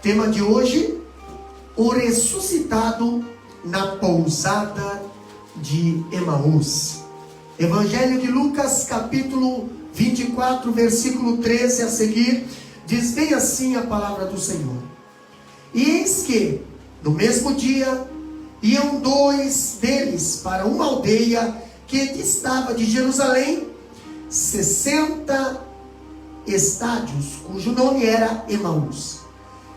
Tema de hoje: o ressuscitado na pousada de Emaús. Evangelho de Lucas, capítulo 24, versículo 13 a seguir, diz bem assim a palavra do Senhor: E eis que, no mesmo dia, iam dois deles para uma aldeia que distava de Jerusalém 60 estádios, cujo nome era Emaús.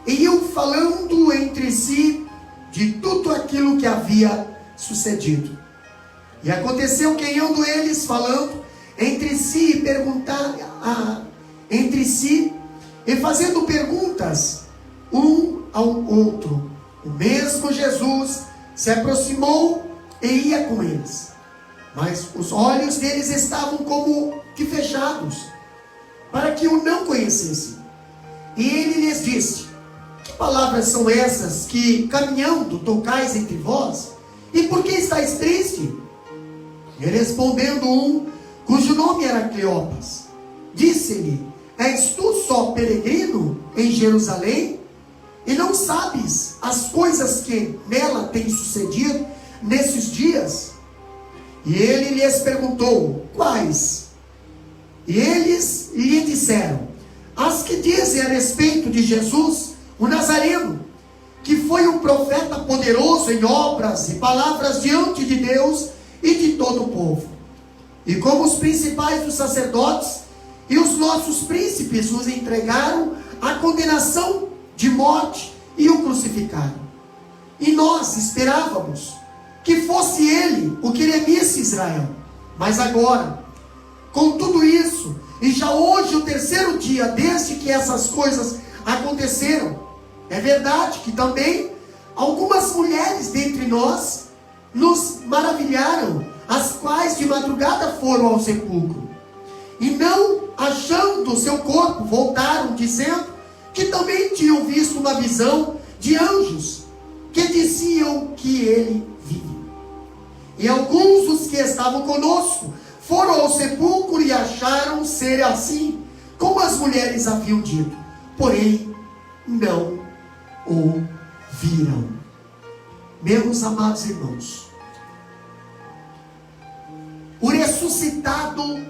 E iam falando entre si de tudo aquilo que havia sucedido. E aconteceu que, indo eles falando entre si, entre si, e fazendo perguntas um ao outro, o mesmo Jesus se aproximou e ia com eles. Mas os olhos deles estavam como que fechados, para que o não conhecessem. E ele lhes disse: Que palavras são essas que, caminhando, tocais entre vós? E por que estáis triste? E respondendo um, cujo nome era Cleopas, disse-lhe: És tu só peregrino em Jerusalém? E não sabes as coisas que nela têm sucedido nesses dias? E ele lhes perguntou: Quais? E eles lhe disseram: As que dizem a respeito de Jesus, o Nazareno, que foi um profeta poderoso em obras e palavras diante de Deus e de todo o povo. E como os principais dos sacerdotes e os nossos príncipes os entregaram à condenação de morte e o crucificaram. E nós esperávamos que fosse ele o que remisse Israel. Mas agora, com tudo isso, e já hoje o terceiro dia desde que essas coisas aconteceram, é verdade que também algumas mulheres dentre nós nos maravilharam, as quais de madrugada foram ao sepulcro, e não achando seu corpo, voltaram dizendo que também tinham visto uma visão de anjos, que diziam que ele vive. E alguns dos que estavam conosco foram ao sepulcro e acharam ser assim, como as mulheres haviam dito, porém não o viram. Meus amados irmãos, o ressuscitado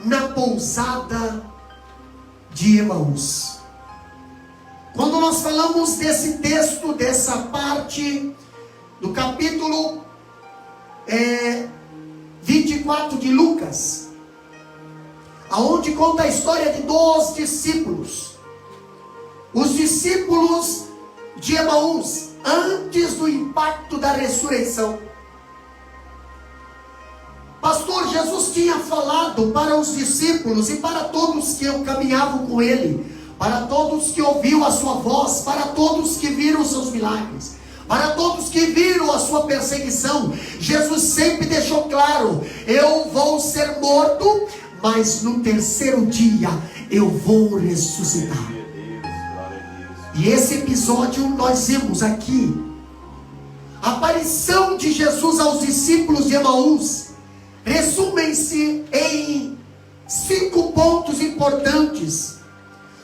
na pousada de Emaús. Quando nós falamos desse texto, dessa parte do capítulo 24 de Lucas, aonde conta a história de 2 discípulos, os discípulos de Emaús, antes do impacto da ressurreição. Pastor, Jesus tinha falado para os discípulos e para todos que caminhavam com ele, para todos que ouviram a sua voz, para todos que viram os seus milagres, para todos que viram a sua perseguição. Jesus sempre deixou claro: eu vou ser morto, mas no terceiro dia eu vou ressuscitar. E esse episódio nós vemos aqui, a aparição de Jesus aos discípulos de Emaús, resumem-se em 5 pontos importantes.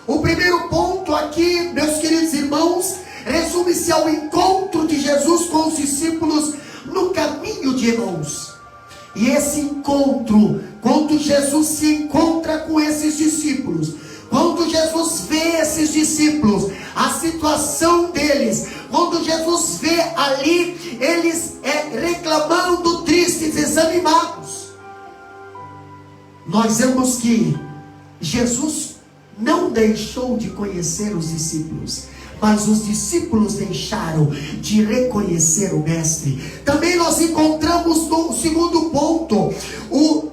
O primeiro ponto aqui, meus queridos irmãos, resume-se ao encontro de Jesus com os discípulos no caminho de Emaús. E esse encontro, quando Jesus se encontra com esses discípulos, quando Jesus vê esses discípulos, a situação deles, quando Jesus vê ali eles reclamando, tristes, desanimados, nós vemos que Jesus não deixou de conhecer os discípulos, mas os discípulos deixaram de reconhecer o Mestre. Também nós encontramos no segundo ponto o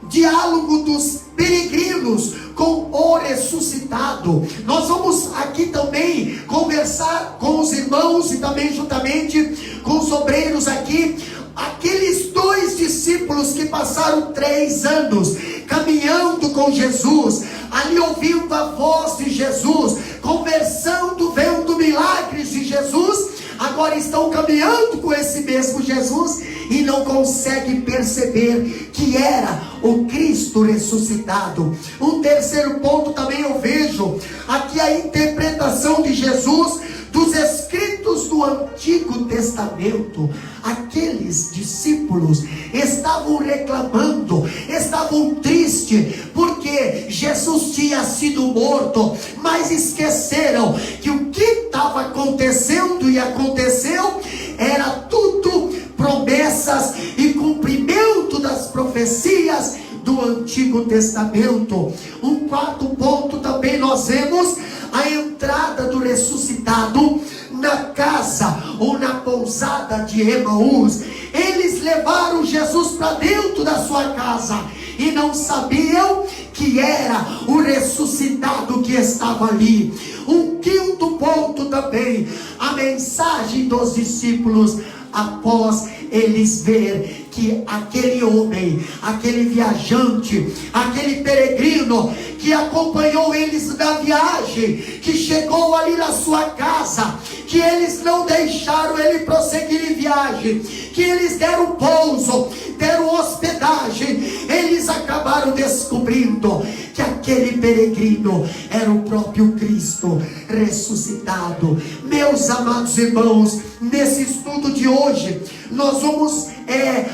diálogo dos peregrinos com o ressuscitado. Nós vamos aqui também conversar com os irmãos e também juntamente com os obreiros aqui, aqueles 2 discípulos que passaram 3 anos caminhando com Jesus, ali ouvindo a voz de Jesus, conversando, vendo milagres de Jesus, agora estão caminhando com esse mesmo Jesus e não conseguem perceber que era o Cristo ressuscitado. Um terceiro ponto também eu vejo aqui, a interpretação de Jesus dos escritos do Antigo Testamento. Aqueles discípulos estavam reclamando, estavam tristes, porque Jesus tinha sido morto, mas esqueceram que o que estava acontecendo e aconteceu era tudo promessas e cumprimento das profecias do Antigo Testamento. Um quarto ponto também nós vemos a entrada do ressuscitado na casa ou na pousada de Emaús. Eles levaram Jesus para dentro da sua casa e não sabiam que era o ressuscitado que estava ali. Um quinto ponto também, a mensagem dos discípulos após eles ver que aquele homem, aquele viajante, aquele peregrino que acompanhou eles na viagem, que chegou ali na sua casa, que eles não deixaram ele prosseguir em viagem, que eles deram pouso, deram hospedagem, eles acabaram descobrindo que aquele peregrino era o próprio Cristo ressuscitado. Meus amados irmãos, nesse estudo de hoje, nós vamos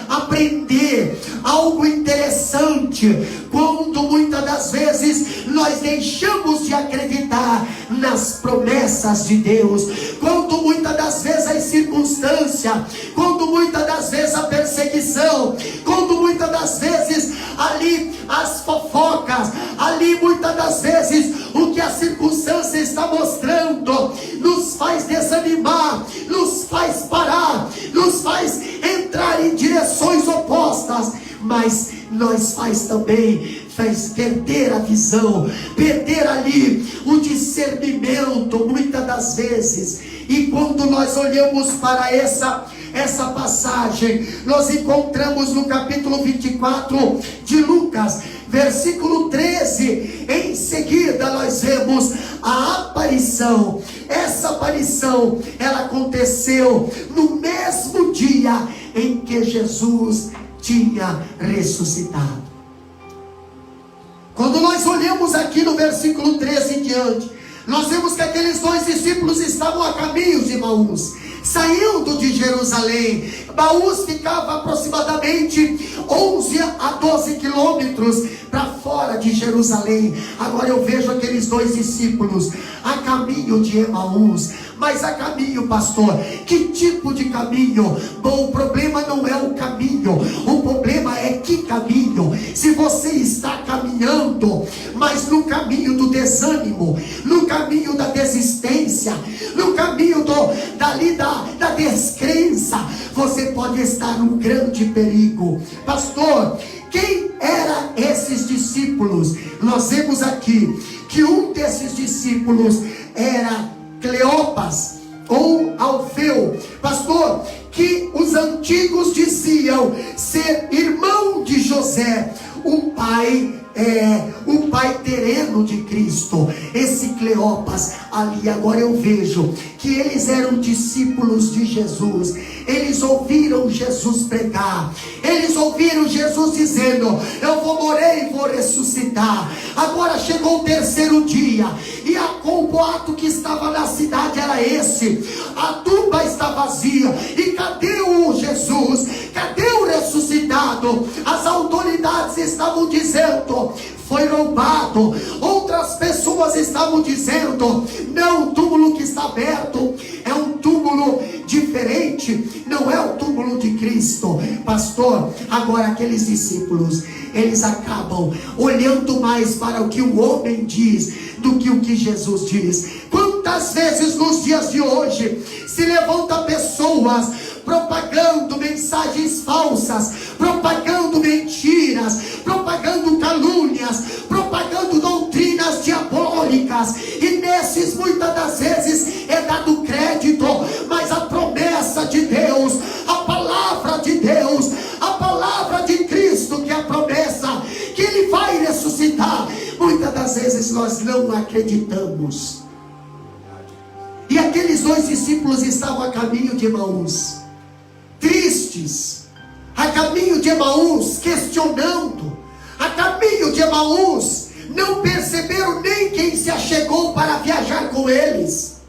aprender algo interessante, quando muitas das vezes nós deixamos de acreditar nas promessas de Deus, quando muitas das vezes as circunstâncias, quando muitas das vezes a perseguição, quando muitas das vezes ali as fofocas, ali muitas das vezes o que a circunstância está mostrando nos faz desanimar, nos faz parar, nos faz entrar em direções opostas, mas nós faz perder a visão, perder ali o discernimento muitas das vezes. E quando nós olhamos para essa passagem, nós encontramos no capítulo 24 de Lucas, versículo 13, em seguida nós vemos a aparição. Essa aparição, ela aconteceu no mesmo dia em que Jesus tinha ressuscitado. Quando nós olhamos aqui no versículo 13 em diante, nós vemos que aqueles dois discípulos estavam a caminho de Emaús, saindo de Jerusalém. Emaús ficava aproximadamente 11 a 12 quilômetros para fora de Jerusalém. Agora eu vejo aqueles dois discípulos a caminho de Emaús. Mas a caminho, pastor, que tipo de caminho? Bom, o problema não é o caminho, o problema é que caminho. Se você está caminhando, mas no caminho do desânimo, no caminho da desistência, no caminho da descrença, você pode estar num grande perigo. Pastor, quem eram esses discípulos? Nós vemos aqui que um desses discípulos era Cleopas ou Alfeu, pastor, que os antigos diziam ser irmão de José, o pai terreno de Cristo. Esse Cleopas ali, agora eu vejo que eles eram discípulos de Jesus. Eles ouviram Jesus pregar, eles ouviram Jesus dizendo: eu vou morrer e vou ressuscitar. Agora chegou o terceiro dia, e o boato que estava na cidade era esse: a tumba está vazia, e cadê o Jesus? Cadê o ressuscitado? As autoridades estavam dizendo: foi roubado. Outras pessoas estavam dizendo: não, o túmulo que está aberto é um túmulo diferente, não é o túmulo de Cristo. Pastor, agora aqueles discípulos, eles acabam olhando mais para o que o homem diz do que o que Jesus diz. Quantas vezes nos dias de hoje se levanta pessoas propagando mensagens falsas, propagando mentiras, propagando calúnias, propagando doutrinas diabólicas, e nesses muitas das vezes é dado crédito, mas a promessa de Deus, a palavra de Deus, a palavra de Cristo, que é a promessa que Ele vai ressuscitar, muitas das vezes nós não acreditamos. E aqueles dois discípulos estavam a caminho de Emaús, tristes, a caminho de Emaús, questionando, a caminho de Emaús, não perceberam nem quem se achegou para viajar com eles.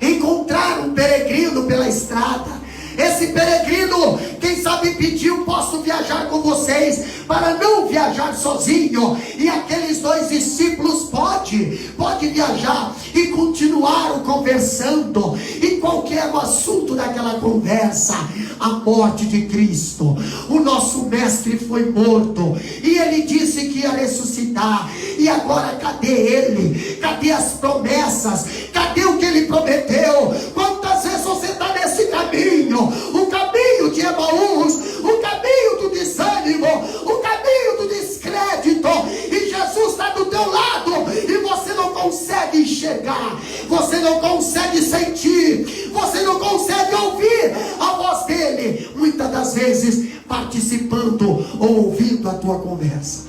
Encontraram um peregrino pela estrada. Esse peregrino, quem sabe, pediu: posso viajar com vocês, para não viajar sozinho. E aqueles dois discípulos: pode viajar. E continuaram conversando. E qual que era o assunto daquela conversa? A morte de Cristo. O nosso mestre foi morto, e ele disse que ia ressuscitar. E agora cadê ele? Cadê as promessas? Cadê o que ele prometeu? Quantas vezes você está nesse caminho? O caminho de Emaús, o caminho do desânimo, o caminho do descrédito, e Jesus está do teu lado, e você não consegue enxergar, você não consegue sentir, você não consegue ouvir a voz dele, muitas das vezes participando ou ouvindo a tua conversa.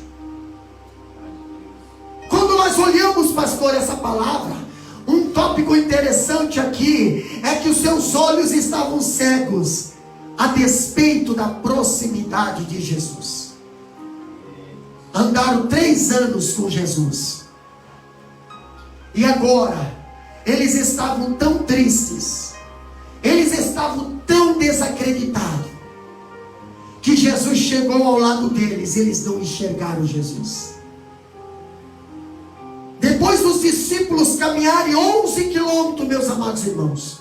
Quando nós olhamos, pastor, essa palavra, um tópico interessante aqui é que os seus olhos estavam cegos a despeito da proximidade de Jesus. Andaram 3 anos com Jesus, e agora eles estavam tão tristes, eles estavam tão desacreditados, que Jesus chegou ao lado deles, eles não enxergaram Jesus. Depois dos discípulos caminharem 11 quilômetros, meus amados irmãos,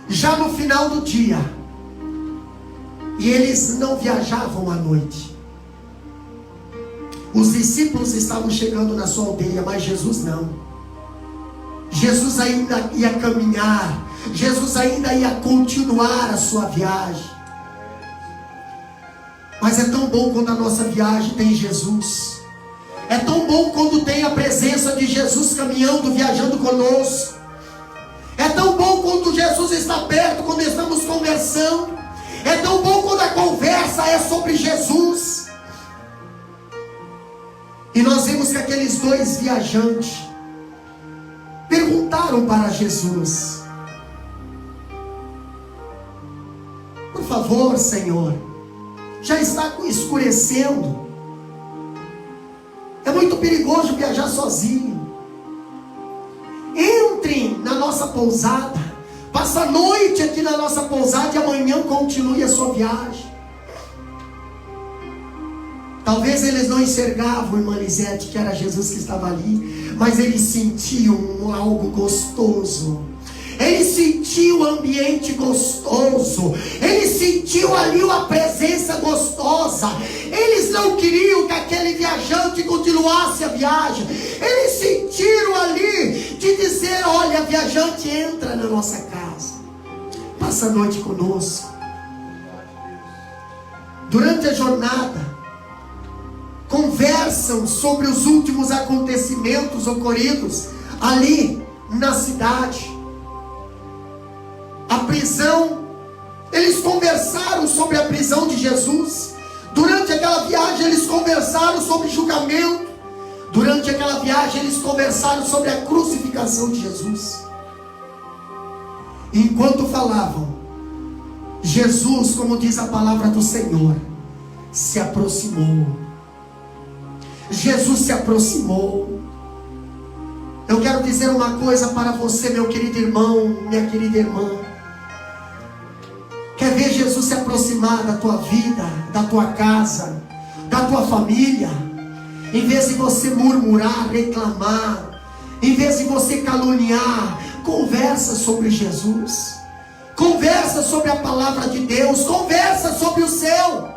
já no final do dia, e eles não viajavam à noite. Os discípulos estavam chegando na sua aldeia, mas Jesus não. Jesus ainda ia caminhar, Jesus ainda ia continuar a sua viagem. Mas é tão bom quando a nossa viagem tem Jesus. É tão bom quando tem a presença de Jesus caminhando, viajando conosco. É tão bom quando Jesus está perto, quando estamos conversando. É tão bom quando a conversa é sobre Jesus. E nós vemos que aqueles dois viajantes perguntaram para Jesus: por favor, Senhor, já está escurecendo. É muito perigoso viajar sozinho. Entrem na nossa pousada, passa a noite aqui na nossa pousada e amanhã continue a sua viagem. Talvez eles não enxergavam, irmã Lisete, que era Jesus que estava ali, mas eles sentiam algo gostoso. Eles sentiam o ambiente gostoso. Eles sentiam ali uma presença gostosa. Eles não queriam que aquele viajante continuasse a viagem. Eles sentiram ali de dizer: olha, viajante, entra na nossa casa, passa a noite conosco. Durante a jornada, conversam sobre os últimos acontecimentos ocorridos ali na cidade. A prisão, eles conversaram sobre a prisão de Jesus. Durante aquela viagem eles conversaram sobre julgamento. Durante aquela viagem eles conversaram sobre a crucificação de Jesus. Enquanto falavam, Jesus, como diz a palavra do Senhor, se aproximou. Jesus se aproximou. Eu quero dizer uma coisa para você, meu querido irmão, minha querida irmã. Quer ver Jesus se aproximar da tua vida, da tua casa, da tua família? Em vez de você murmurar, reclamar, em vez de você caluniar, conversa sobre Jesus. Conversa sobre a palavra de Deus. Conversa sobre o céu.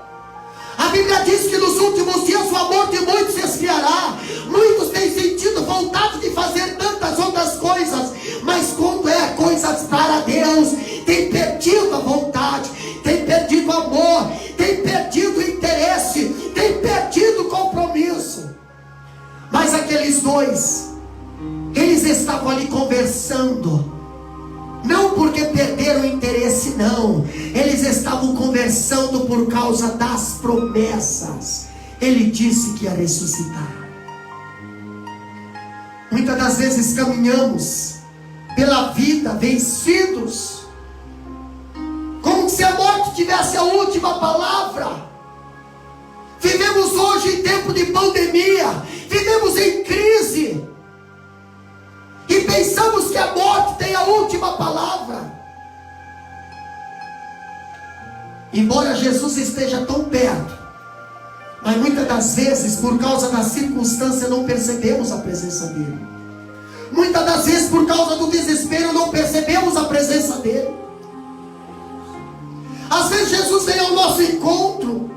A Bíblia diz que nos últimos dias o amor de muitos se esfriará. Muitos têm sentido vontade de fazer tantas outras coisas, mas quando é coisas para Deus, tem perdido a vontade, tem perdido o amor, tem perdido o interesse, tem perdido o compromisso. Mas aqueles dois, eles estavam ali conversando, não porque perderam o interesse, não. Eles estavam conversando por causa das promessas. Ele disse que ia ressuscitar. Muitas das vezes caminhamos pela vida, vencidos, como se a morte tivesse a última palavra. Vivemos hoje em tempo de pandemia, vivemos em crise, e pensamos que a morte tem a última palavra. Embora Jesus esteja tão perto, mas muitas das vezes, por causa da circunstância, não percebemos a presença dele. Muitas das vezes, por causa do desespero, não percebemos a presença dele. Às vezes Jesus vem ao nosso encontro,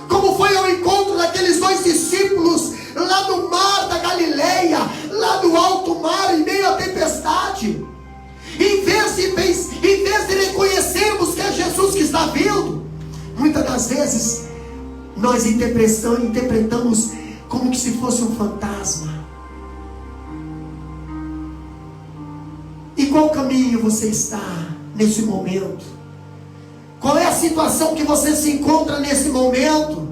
como foi ao encontro daqueles 2 discípulos lá no mar da Galileia, lá no alto mar, em meio à tempestade. Em vez de reconhecermos que é Jesus que está vindo, muitas das vezes nós interpretamos como que se fosse um fantasma. E qual caminho você está nesse momento? Qual é a situação que você se encontra nesse momento?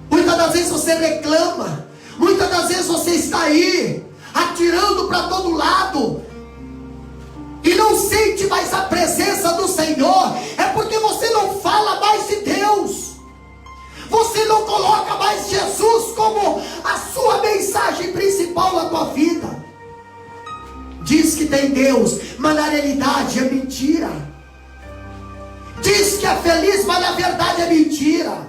Muitas das vezes você reclama, muitas das vezes você está aí, atirando para todo lado, e não sente mais a presença do Senhor. É porque você não fala mais de Deus, você não coloca mais Jesus como a sua mensagem principal na tua vida. Diz que tem Deus, mas na realidade é mentira. Diz que é feliz, mas na verdade é mentira.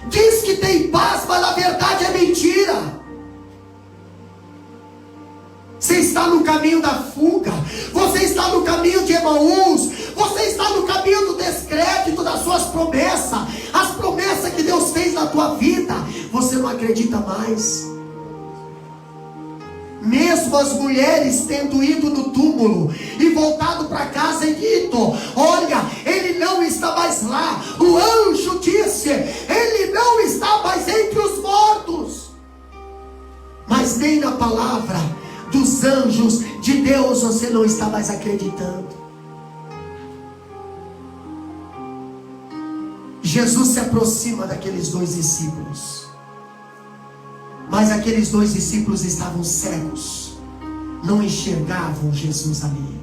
Diz que tem paz, mas na verdade é mentira. Você está no caminho da fuga, você está no caminho de Emaús, você está no caminho do descrédito das suas promessas. As promessas que Deus fez na tua vida, você não acredita mais. Mesmo as mulheres tendo ido no túmulo e voltado para casa e dito: olha, ele não está mais lá. O anjo disse: ele não está mais entre os mortos. Mas nem na palavra dos anjos de Deus você não está mais acreditando. Jesus se aproxima daqueles 2 discípulos, mas aqueles 2 discípulos estavam cegos, não enxergavam Jesus ali.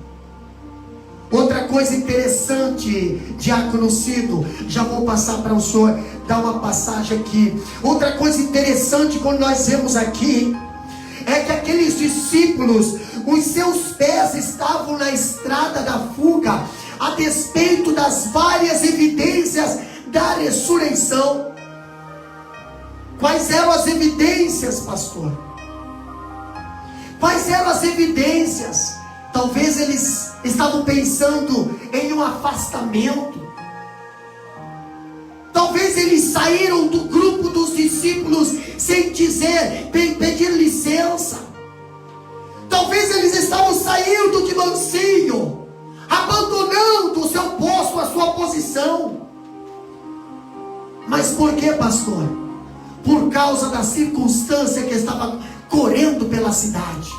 Outra coisa interessante, diácono Cido, já vou passar para o senhor dar uma passagem aqui. Outra coisa interessante quando nós vemos aqui, é que aqueles discípulos, os seus pés estavam na estrada da fuga, a despeito das várias evidências da ressurreição. Quais eram as evidências, pastor? Quais eram as evidências? Talvez eles estavam pensando em um afastamento. Talvez eles saíram do grupo dos discípulos sem pedir licença. Talvez eles estavam saindo de mansinho, abandonando o seu posto, a sua posição. Mas por que, pastor? Por causa da circunstância que estava correndo pela cidade,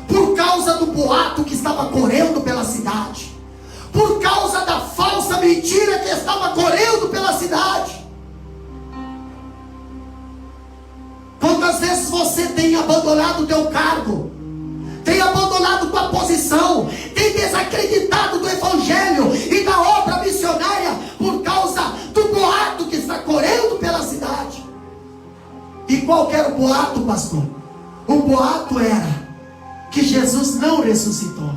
por causa do boato que estava correndo pela cidade, por causa da falsa mentira que estava correndo pela cidade. Quantas vezes você tem abandonado o teu cargo, tem abandonado tua posição, tem desacreditado do evangelho e da obra missionária por causa do boato que está correndo pela cidade? E qual era o boato, pastor? O boato era que Jesus não ressuscitou.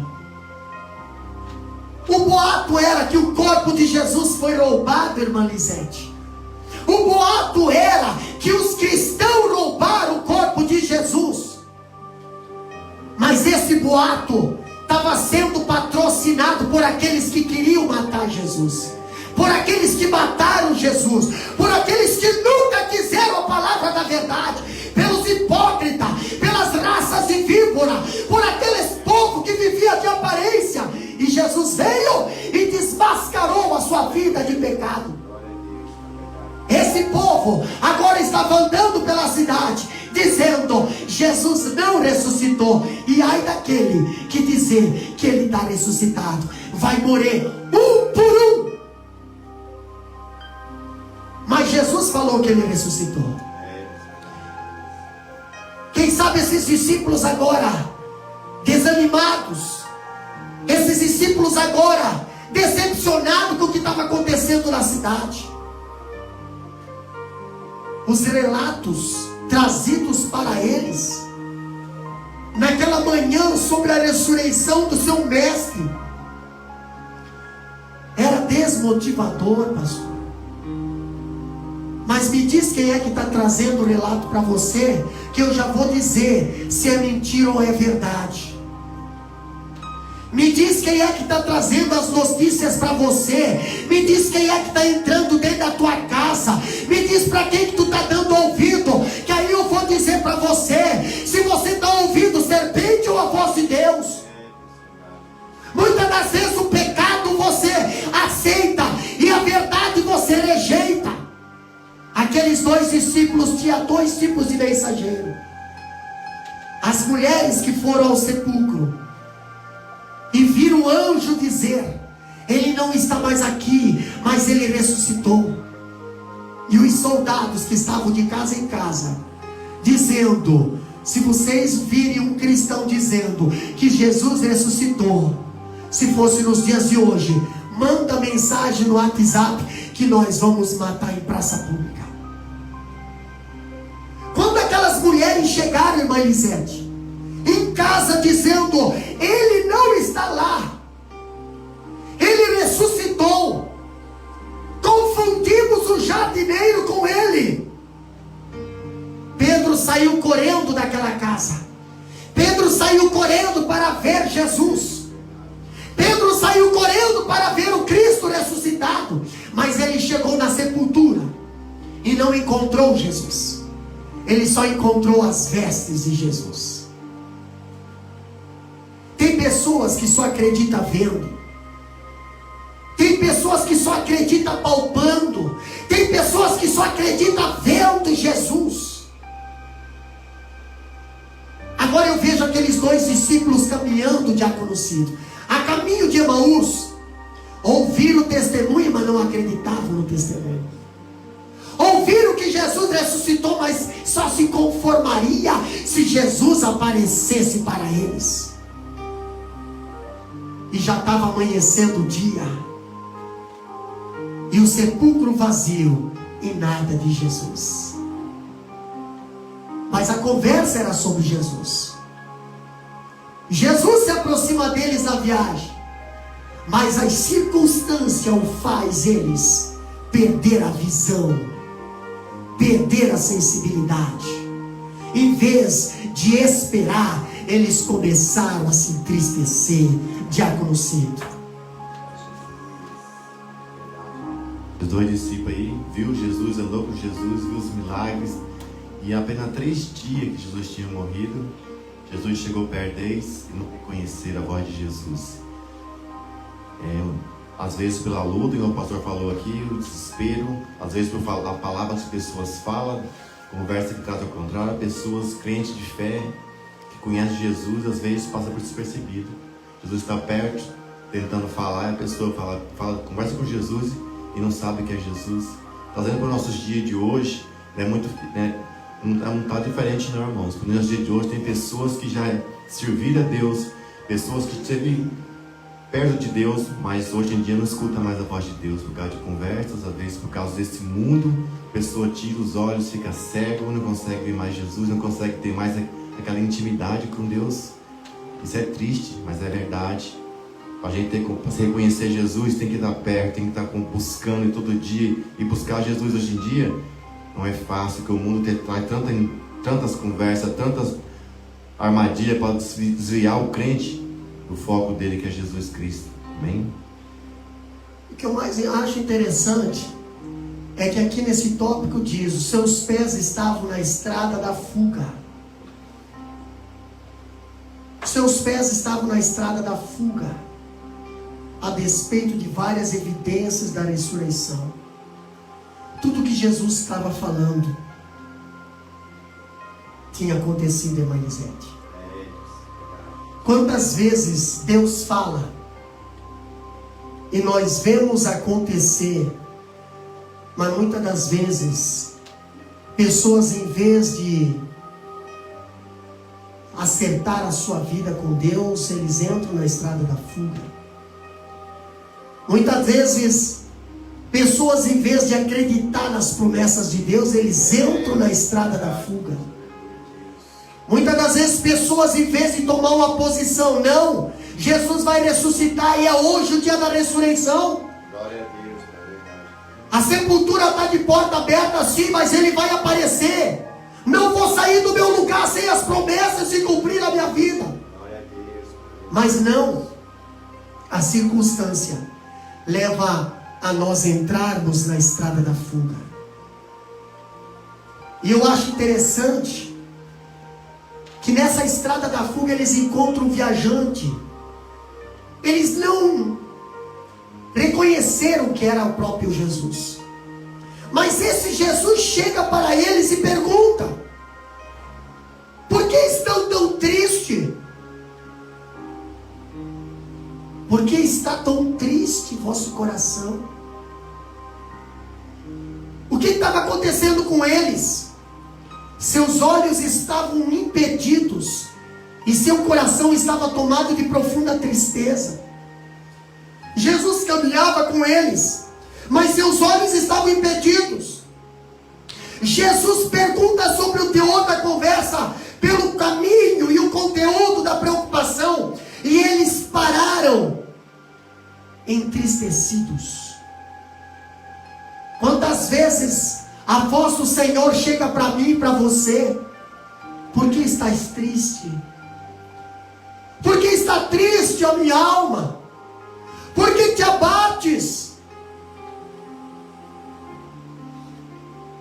O boato era que o corpo de Jesus foi roubado, irmã Lisete. O boato era que os cristãos roubaram o corpo de Jesus. Mas esse boato estava sendo patrocinado por aqueles que queriam matar Jesus, por aqueles que mataram Jesus, por aqueles que nunca quiseram a palavra da verdade, pelos hipócritas, pelas raças de víbora, por aqueles povos que viviam de aparência. E Jesus veio e desmascarou a sua vida de pecado. Esse povo agora estava andando pela cidade, dizendo: Jesus não ressuscitou. E ai daquele que dizer que ele está ressuscitado, vai morrer um por um. Mas Jesus falou que ele ressuscitou. Quem sabe esses discípulos agora desanimados. Esses discípulos agora decepcionados com o que estava acontecendo na cidade. Os relatos trazidos para eles naquela manhã sobre a ressurreição do seu mestre era desmotivador, pastor. Mas me diz quem é que está trazendo o relato para você, que eu já vou dizer se é mentira ou é verdade. Me diz quem é que está trazendo as notícias para você. Me diz quem é que está entrando dentro da tua casa. Me diz para quem que tu está dando ouvido, que aí eu vou dizer para você se você está ouvindo serpente ou a voz de Deus. Muitas das vezes o pecado você aceita e a verdade você rejeita. Aqueles dois discípulos tinham dois tipos de mensageiro. As mulheres que foram ao sepulcro e viram o anjo dizer: ele não está mais aqui, mas ele ressuscitou. E os soldados que estavam de casa em casa, dizendo: se vocês virem um cristão dizendo que Jesus ressuscitou, se fosse nos dias de hoje, manda mensagem no WhatsApp que nós vamos matar em praça pública. Quando aquelas mulheres chegaram, irmã Elisete, em casa dizendo: ele não está lá, ele ressuscitou, confundimos o jardineiro com ele. Pedro saiu correndo daquela casa. Pedro saiu correndo para ver Jesus. Pedro saiu correndo para ver o Cristo ressuscitado. Mas ele chegou na sepultura e não encontrou Jesus. Ele só encontrou as vestes de Jesus. Tem pessoas que só acreditam vendo. Tem pessoas que só acreditam palpando. Tem pessoas que só acreditam vendo Jesus. Agora eu vejo aqueles dois discípulos caminhando, diácono Ciro, a caminho de Emaús. Ouviram o testemunho, mas não acreditavam no testemunho. Ouviram que Jesus ressuscitou, mas só se conformaria se Jesus aparecesse para eles. E já estava amanhecendo o dia, e o sepulcro vazio, e nada de Jesus. Mas a conversa era sobre Jesus. Jesus se aproxima deles na viagem, mas as circunstâncias o faz eles perder a visão, perder a sensibilidade. Em vez de esperar, eles começaram a se entristecer. Diácono Ciro. Os dois discípulos aí viu Jesus, andou com Jesus, viu os milagres. E apenas 3 dias que Jesus tinha morrido, Jesus chegou perto deles e não reconheceram a voz de Jesus. Às vezes pela luta, como o pastor falou aqui, o desespero, às vezes por a palavra que as pessoas falam, conversa que traz ao contrário, pessoas crentes de fé, que conhecem Jesus, às vezes passa por despercebido. Jesus está perto, tentando falar, e a pessoa conversa com Jesus e não sabe que é Jesus. Trazendo para os nossos dias de hoje, não está diferente não, irmãos. Nos nossos dias de hoje tem pessoas que já serviram a Deus, pessoas que esteve perto de Deus, mas hoje em dia não escuta mais a voz de Deus, por causa de conversas, às vezes por causa desse mundo. A pessoa tira os olhos, fica cego, não consegue ver mais Jesus, não consegue ter mais aquela intimidade com Deus. Isso é triste, mas é verdade. Para a gente se reconhecer Jesus, tem que estar perto, tem que estar buscando todo dia. E buscar Jesus hoje em dia não é fácil, porque o mundo traz tantas conversas, tantas armadilhas para desviar o crente do foco dele, que é Jesus Cristo. Amém? O que eu mais acho interessante é que aqui nesse tópico diz: os seus pés estavam na estrada da fuga. Seus pés estavam na estrada da fuga, a despeito de várias evidências da ressurreição. Tudo que Jesus estava falando tinha acontecido, irmã Elisete. Quantas vezes Deus fala e nós vemos acontecer, mas muitas das vezes pessoas, em vez de acertar a sua vida com Deus, eles entram na estrada da fuga. Muitas vezes, pessoas, em vez de acreditar nas promessas de Deus, eles entram na estrada da fuga. Muitas das vezes, pessoas, em vez de tomar uma posição, não, Jesus vai ressuscitar e é hoje o dia da ressurreição. Glória a Deus, é verdade. A sepultura está de porta aberta sim, mas Ele vai aparecer. Não vou sair do meu lugar sem as promessas se cumprir a minha vida. Glória a Deus. Mas não, a circunstância leva a nós entrarmos na estrada da fuga. E eu acho interessante que nessa estrada da fuga eles encontram um viajante. Eles não reconheceram que era o próprio Jesus. Mas esse Jesus chega para eles e pergunta: por que estão tão tristes? Por que está tão triste vosso coração? O que estava acontecendo com eles? Seus olhos estavam impedidos e seu coração estava tomado de profunda tristeza. Jesus caminhava com eles, mas seus olhos estavam impedidos. Jesus pergunta sobre o teor da conversa, pelo caminho e o conteúdo da preocupação, e eles pararam entristecidos. Quantas vezes a voz do Senhor chega para mim e para você: por que estás triste? Por que está triste a minha alma? Por que te abates?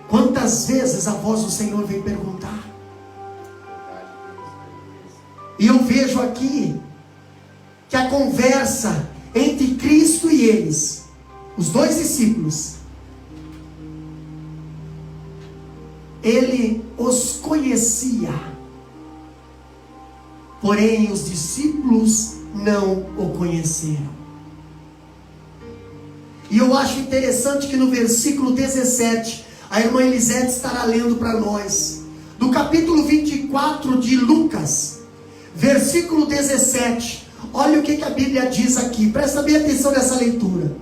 Quantas vezes a voz do Senhor vem perguntar? E eu vejo aqui que a conversa entre Cristo e eles, os dois discípulos, Ele os conhecia, porém os discípulos não o conheceram. E eu acho interessante que no versículo 17, a irmã Elisete estará lendo para nós, do capítulo 24 de Lucas, versículo 17. Olha o que a Bíblia diz aqui, presta bem atenção nessa leitura.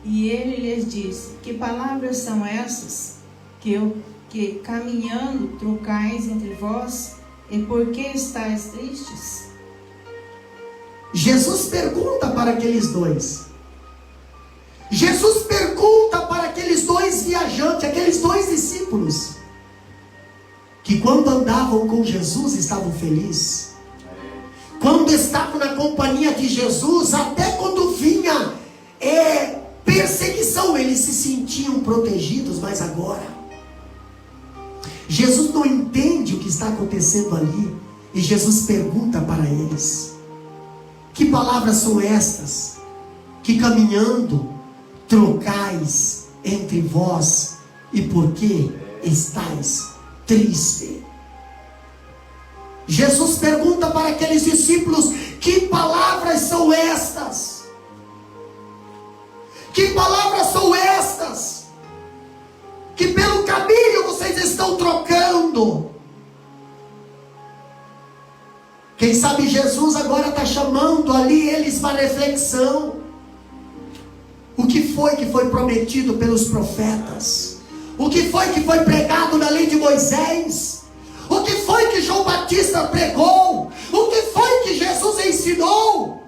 E ele lhes disse: que palavras são essas que caminhando trocais entre vós, e por que estáis tristes? Jesus pergunta para aqueles dois. Jesus pergunta para aqueles dois viajantes, aqueles dois discípulos, que quando andavam com Jesus estavam felizes. Quando estavam na companhia de Jesus, até quando vinha perseguição, eles se sentiam protegidos. Mas agora, Jesus não entende o que está acontecendo ali, e Jesus pergunta para eles: que palavras são estas que caminhando trocais entre vós, e por que estáis tristes? Jesus pergunta para aqueles discípulos: que palavras são estas? Que palavras são estas que pelo caminho vocês estão trocando? Quem sabe Jesus agora está chamando ali eles para reflexão. O que foi prometido pelos profetas? O que foi pregado na lei de Moisés? O que foi que João Batista pregou? O que foi que Jesus ensinou?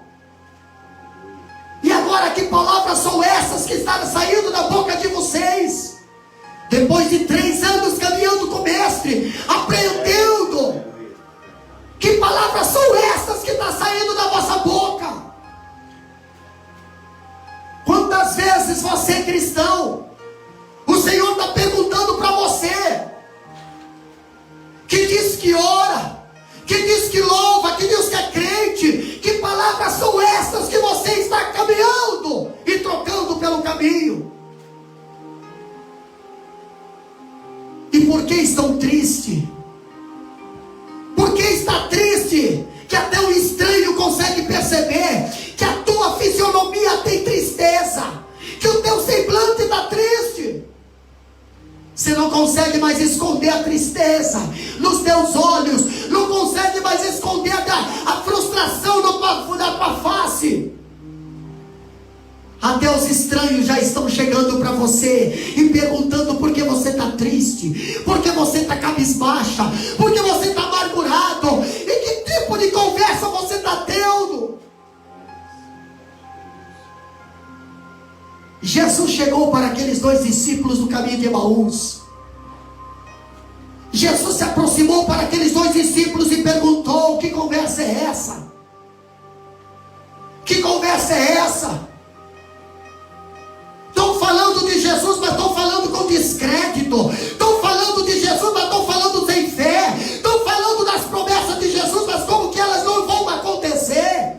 E agora, que palavras são essas que estão saindo da boca de vocês? Depois de 3 anos caminhando com o Mestre, aprendendo, que palavras são essas que estão saindo da vossa boca? Quantas vezes você, cristão, o Senhor está perguntando para você, que diz que ora, que diz que louva, que diz que é crente, que palavras são essas que você está caminhando e trocando pelo caminho? E por que estão tristes? Por que está triste? Que até o estranho consegue perceber que a tua fisionomia tem tristeza, que o teu semblante está triste. Você não consegue mais esconder a tristeza nos teus olhos, não consegue mais esconder a frustração na tua face. Até os estranhos já estão chegando para você e perguntando por que você está triste, por que você está cabisbaixa, por que você está amargurado, e que tipo de conversa você está tendo. Jesus chegou para aqueles 2 discípulos do caminho de Emaús. Jesus se aproximou para aqueles 2 discípulos e perguntou: que conversa é essa? Que conversa é essa? Estão falando de Jesus, mas estão falando com descrédito. Estão falando de Jesus, mas estão falando sem fé. Estão falando das promessas de Jesus, mas como que elas não vão acontecer?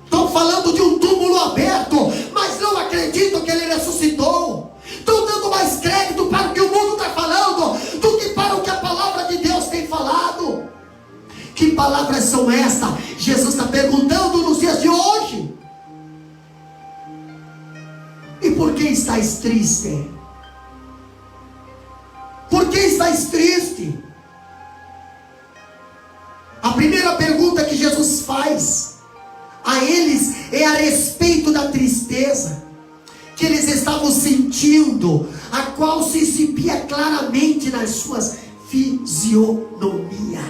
Estão falando de um túmulo aberto, mas não acreditam que ele ressuscitou. Estão dando mais crédito para o que o mundo está falando do que para o que a palavra de Deus tem falado. Que palavras são estas? Jesus está perguntando nos dias de hoje. E por que estás triste? Por que estás triste? A primeira pergunta que Jesus faz a eles é a respeito da tristeza que eles estavam sentindo, a qual se exibia claramente nas suas fisionomias.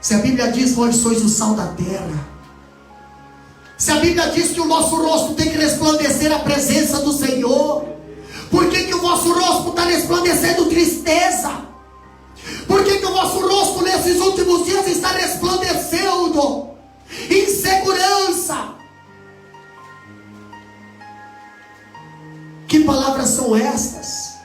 Se a Bíblia diz: vós sois o sal da terra. Se a Bíblia diz que o nosso rosto tem que resplandecer a presença do Senhor, por que o vosso rosto está resplandecendo tristeza? Por que o vosso rosto nesses últimos dias está resplandecendo insegurança? Que palavras são estas?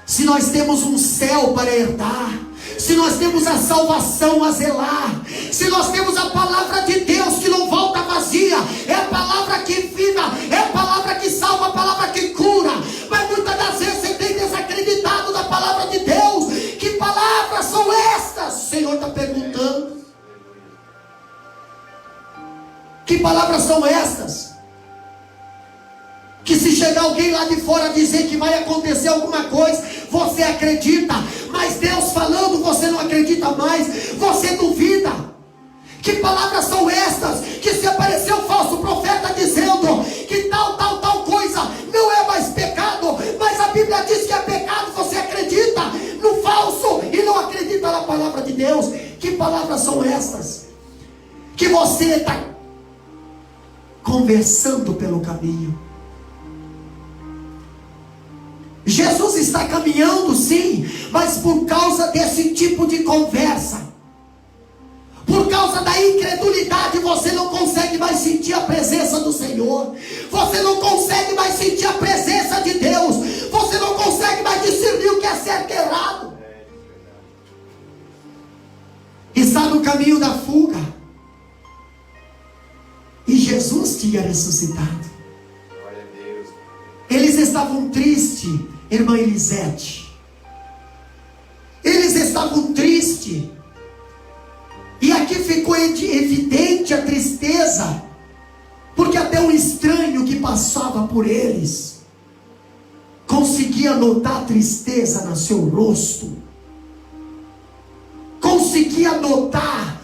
Se nós temos um céu para herdar, se nós temos a salvação a zelar, se nós temos a palavra de Deus que não volta vazia, é a palavra que viva, é a palavra que salva, a palavra que cura, mas muitas das vezes você tem desacreditado da palavra de Deus. Que palavras são estas? O Senhor está perguntando. Que palavras são estas? Que se chegar alguém lá de fora dizer que vai acontecer alguma coisa, você acredita, mas Deus falando, você não acredita mais, você duvida. Que palavras são estas? Que se aparecer um falso profeta dizendo que tal coisa não é mais pecado, mas a Bíblia diz que é pecado, você acredita no falso e não acredita na palavra de Deus. Que palavras são estas? Que você está conversando pelo caminho. Jesus está caminhando, sim, mas por causa desse tipo de conversa, por causa da incredulidade, você não consegue mais sentir a presença do Senhor, você não consegue mais sentir a presença de Deus, você não consegue mais discernir o que é certo e errado, está no caminho da fuga. E Jesus tinha ressuscitado. Eles estavam tristes, irmã Elisete. Eles estavam tristes. E aqui ficou evidente a tristeza, porque até um estranho que passava por eles conseguia notar a tristeza no seu rosto, conseguia notar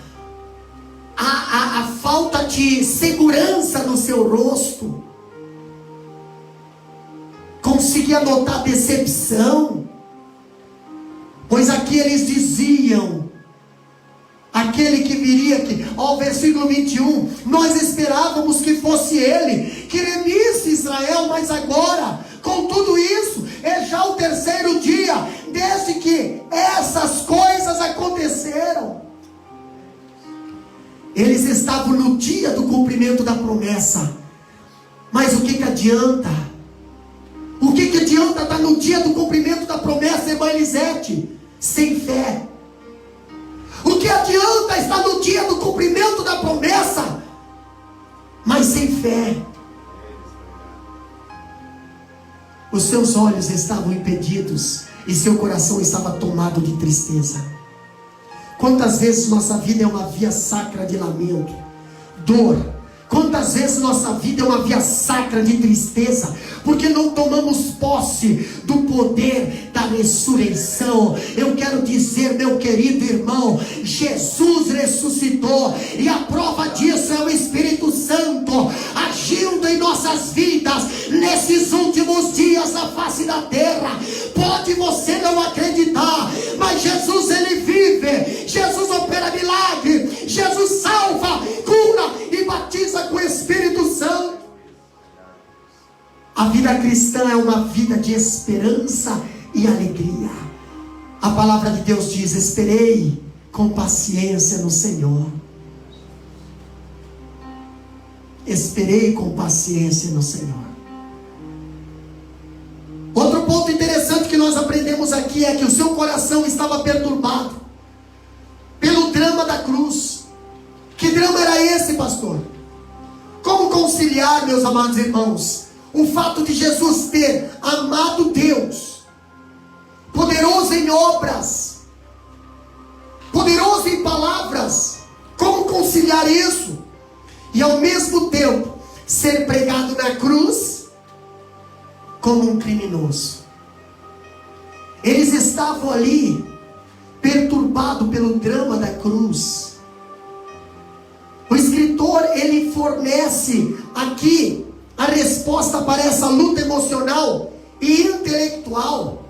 a falta de segurança no seu rosto, conseguia notar decepção, pois aqui eles diziam: aquele que viria aqui, ó, versículo 21, nós esperávamos que fosse ele, que remisse Israel, mas agora, com tudo isso, é já o 3º dia, desde que essas coisas aconteceram. Eles estavam no dia do cumprimento da promessa, mas o que adianta? O que adianta estar no dia do cumprimento da promessa, irmã Elisete, sem fé? O que adianta estar no dia do cumprimento da promessa, mas sem fé? Os seus olhos estavam impedidos e seu coração estava tomado de tristeza. Quantas vezes nossa vida é uma via sacra de lamento, dor, Quantas vezes nossa vida é uma via sacra de tristeza, porque não tomamos posse do poder da ressurreição. Eu quero dizer, meu querido irmão, Jesus ressuscitou, e a prova disso é o Espírito Santo agindo em nossas vidas nesses últimos dias na face da terra. Pode você não acreditar, mas Jesus, ele vive. Jesus opera milagre, Jesus salva, cura e batiza com o Espírito Santo. A vida cristã é uma vida de esperança e alegria. A palavra de Deus diz: esperei com paciência no Senhor. Esperei com paciência no Senhor. Outro ponto interessante que nós aprendemos aqui é que o seu coração estava perturbado pelo drama da cruz. Que drama era esse, pastor? Como conciliar, meus amados irmãos, o fato de Jesus ter amado Deus, poderoso em obras, poderoso em palavras? Como conciliar isso? E ao mesmo tempo ser pregado na cruz como um criminoso. Eles estavam ali perturbados pelo drama da cruz. O escritor, ele fornece aqui a resposta para essa luta emocional e intelectual.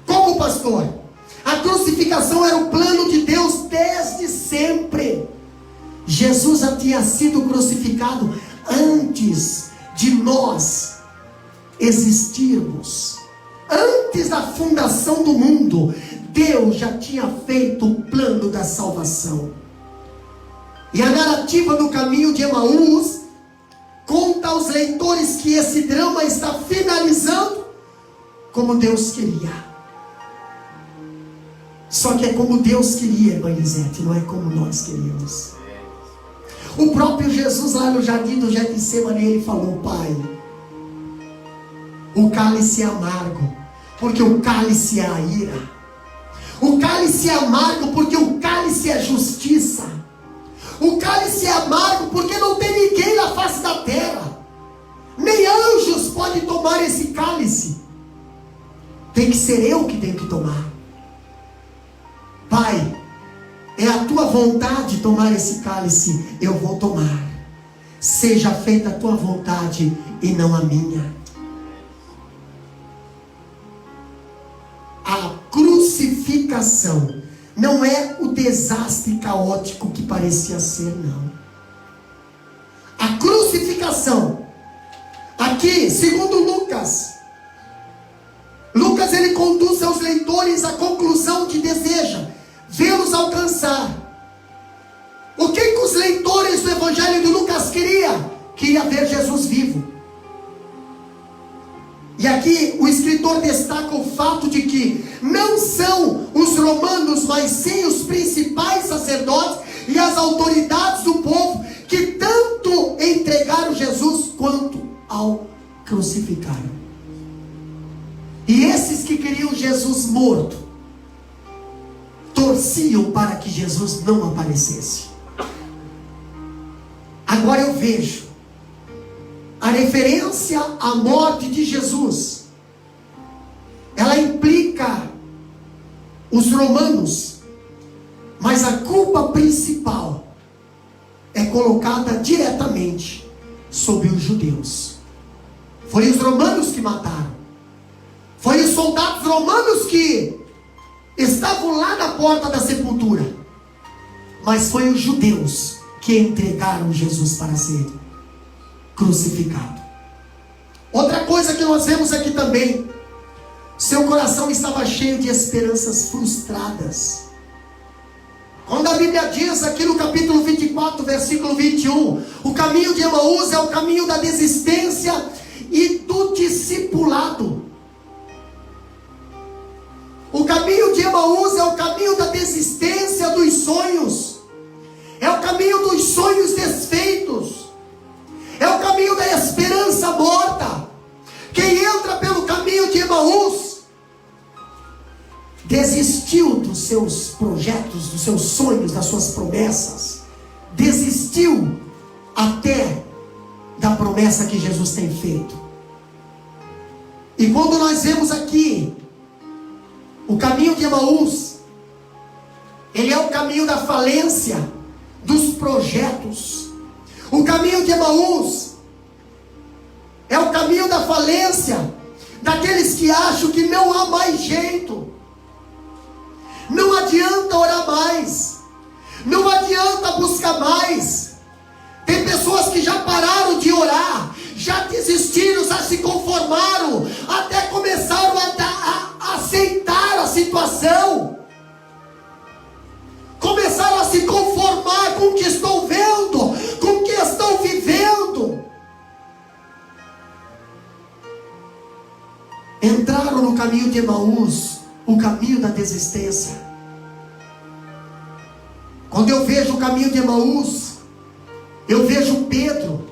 Como, pastor? A crucificação era o plano de Deus desde sempre. Jesus já tinha sido crucificado antes de nós existirmos. Antes da fundação do mundo, Deus já tinha feito o plano da salvação. E a narrativa do caminho de Emaús conta aos leitores que esse drama está finalizando como Deus queria. Só que é como Deus queria, irmã Elisete, não é como nós queríamos. O próprio Jesus lá no jardim do Getsemane, ele falou: Pai, o cálice é amargo, porque o cálice é a ira. O cálice é amargo, porque o cálice é justiça. O cálice é amargo, porque não tem ninguém na face da terra, nem anjos podem tomar esse cálice. Tem que ser eu que tenho que tomar. Pai, é a tua vontade tomar esse cálice, eu vou tomar. Seja feita a tua vontade e não a minha. A crucificação não é o desastre caótico que parecia ser, não. A crucificação, aqui, segundo Lucas, ele conduz seus leitores à conclusão que deseja vê-los alcançar. O que os leitores do Evangelho de Lucas queriam? Queria ver Jesus vivo. E aqui o escritor destaca o fato de que não são os romanos, mas sim os principais sacerdotes e as autoridades do povo que tanto entregaram Jesus quanto ao crucificaram. E esses que queriam Jesus morto torciam para que Jesus não aparecesse. Agora eu vejo a referência à morte de Jesus, ela implica os romanos, mas a culpa principal é colocada diretamente sobre os judeus. Foi os romanos que mataram, foi os soldados romanos que estavam lá na porta da sepultura, mas foi os judeus que entregaram Jesus para ser crucificado. Outra coisa que nós vemos aqui também, seu coração estava cheio de esperanças frustradas. Quando a Bíblia diz aqui no capítulo 24, versículo 21, o caminho de Emaús é o caminho da desistência e do discipulado. O caminho de Emaús é o caminho da desistência dos sonhos, é o caminho dos sonhos desfeitos, é o caminho da esperança morta. Quem entra pelo caminho de Emaús desistiu dos seus projetos, dos seus sonhos, das suas promessas, desistiu até promessa que Jesus tem feito. E quando nós vemos aqui o caminho de Emaús, ele é o caminho da falência dos projetos. O caminho de Emaús é o caminho da falência daqueles que acham que não há mais jeito. Não adianta orar mais, não adianta buscar mais. Tem pessoas que já pararam de orar, já desistiram, já se conformaram, até começaram a aceitar a situação, começaram a se conformar com o que estão vendo, com o que estão vivendo. Entraram no caminho de Emaús, o caminho da desistência. Quando eu vejo o caminho de Emaús, eu vejo Pedro.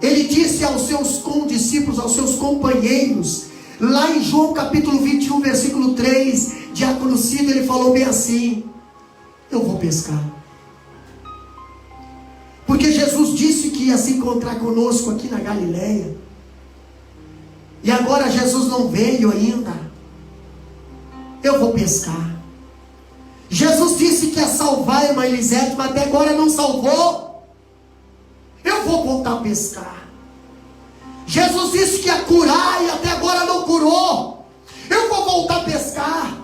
Ele disse aos seus condiscípulos, aos seus companheiros, lá em João capítulo 21, versículo 3, diácono Cido, ele falou bem assim: eu vou pescar. Porque Jesus disse que ia se encontrar conosco aqui na Galileia. E agora Jesus não veio ainda. Eu vou pescar. Jesus disse que ia salvar a irmã Elisete, mas até agora não salvou. Eu vou voltar a pescar. Jesus disse que ia curar e até agora não curou. Eu vou voltar a pescar.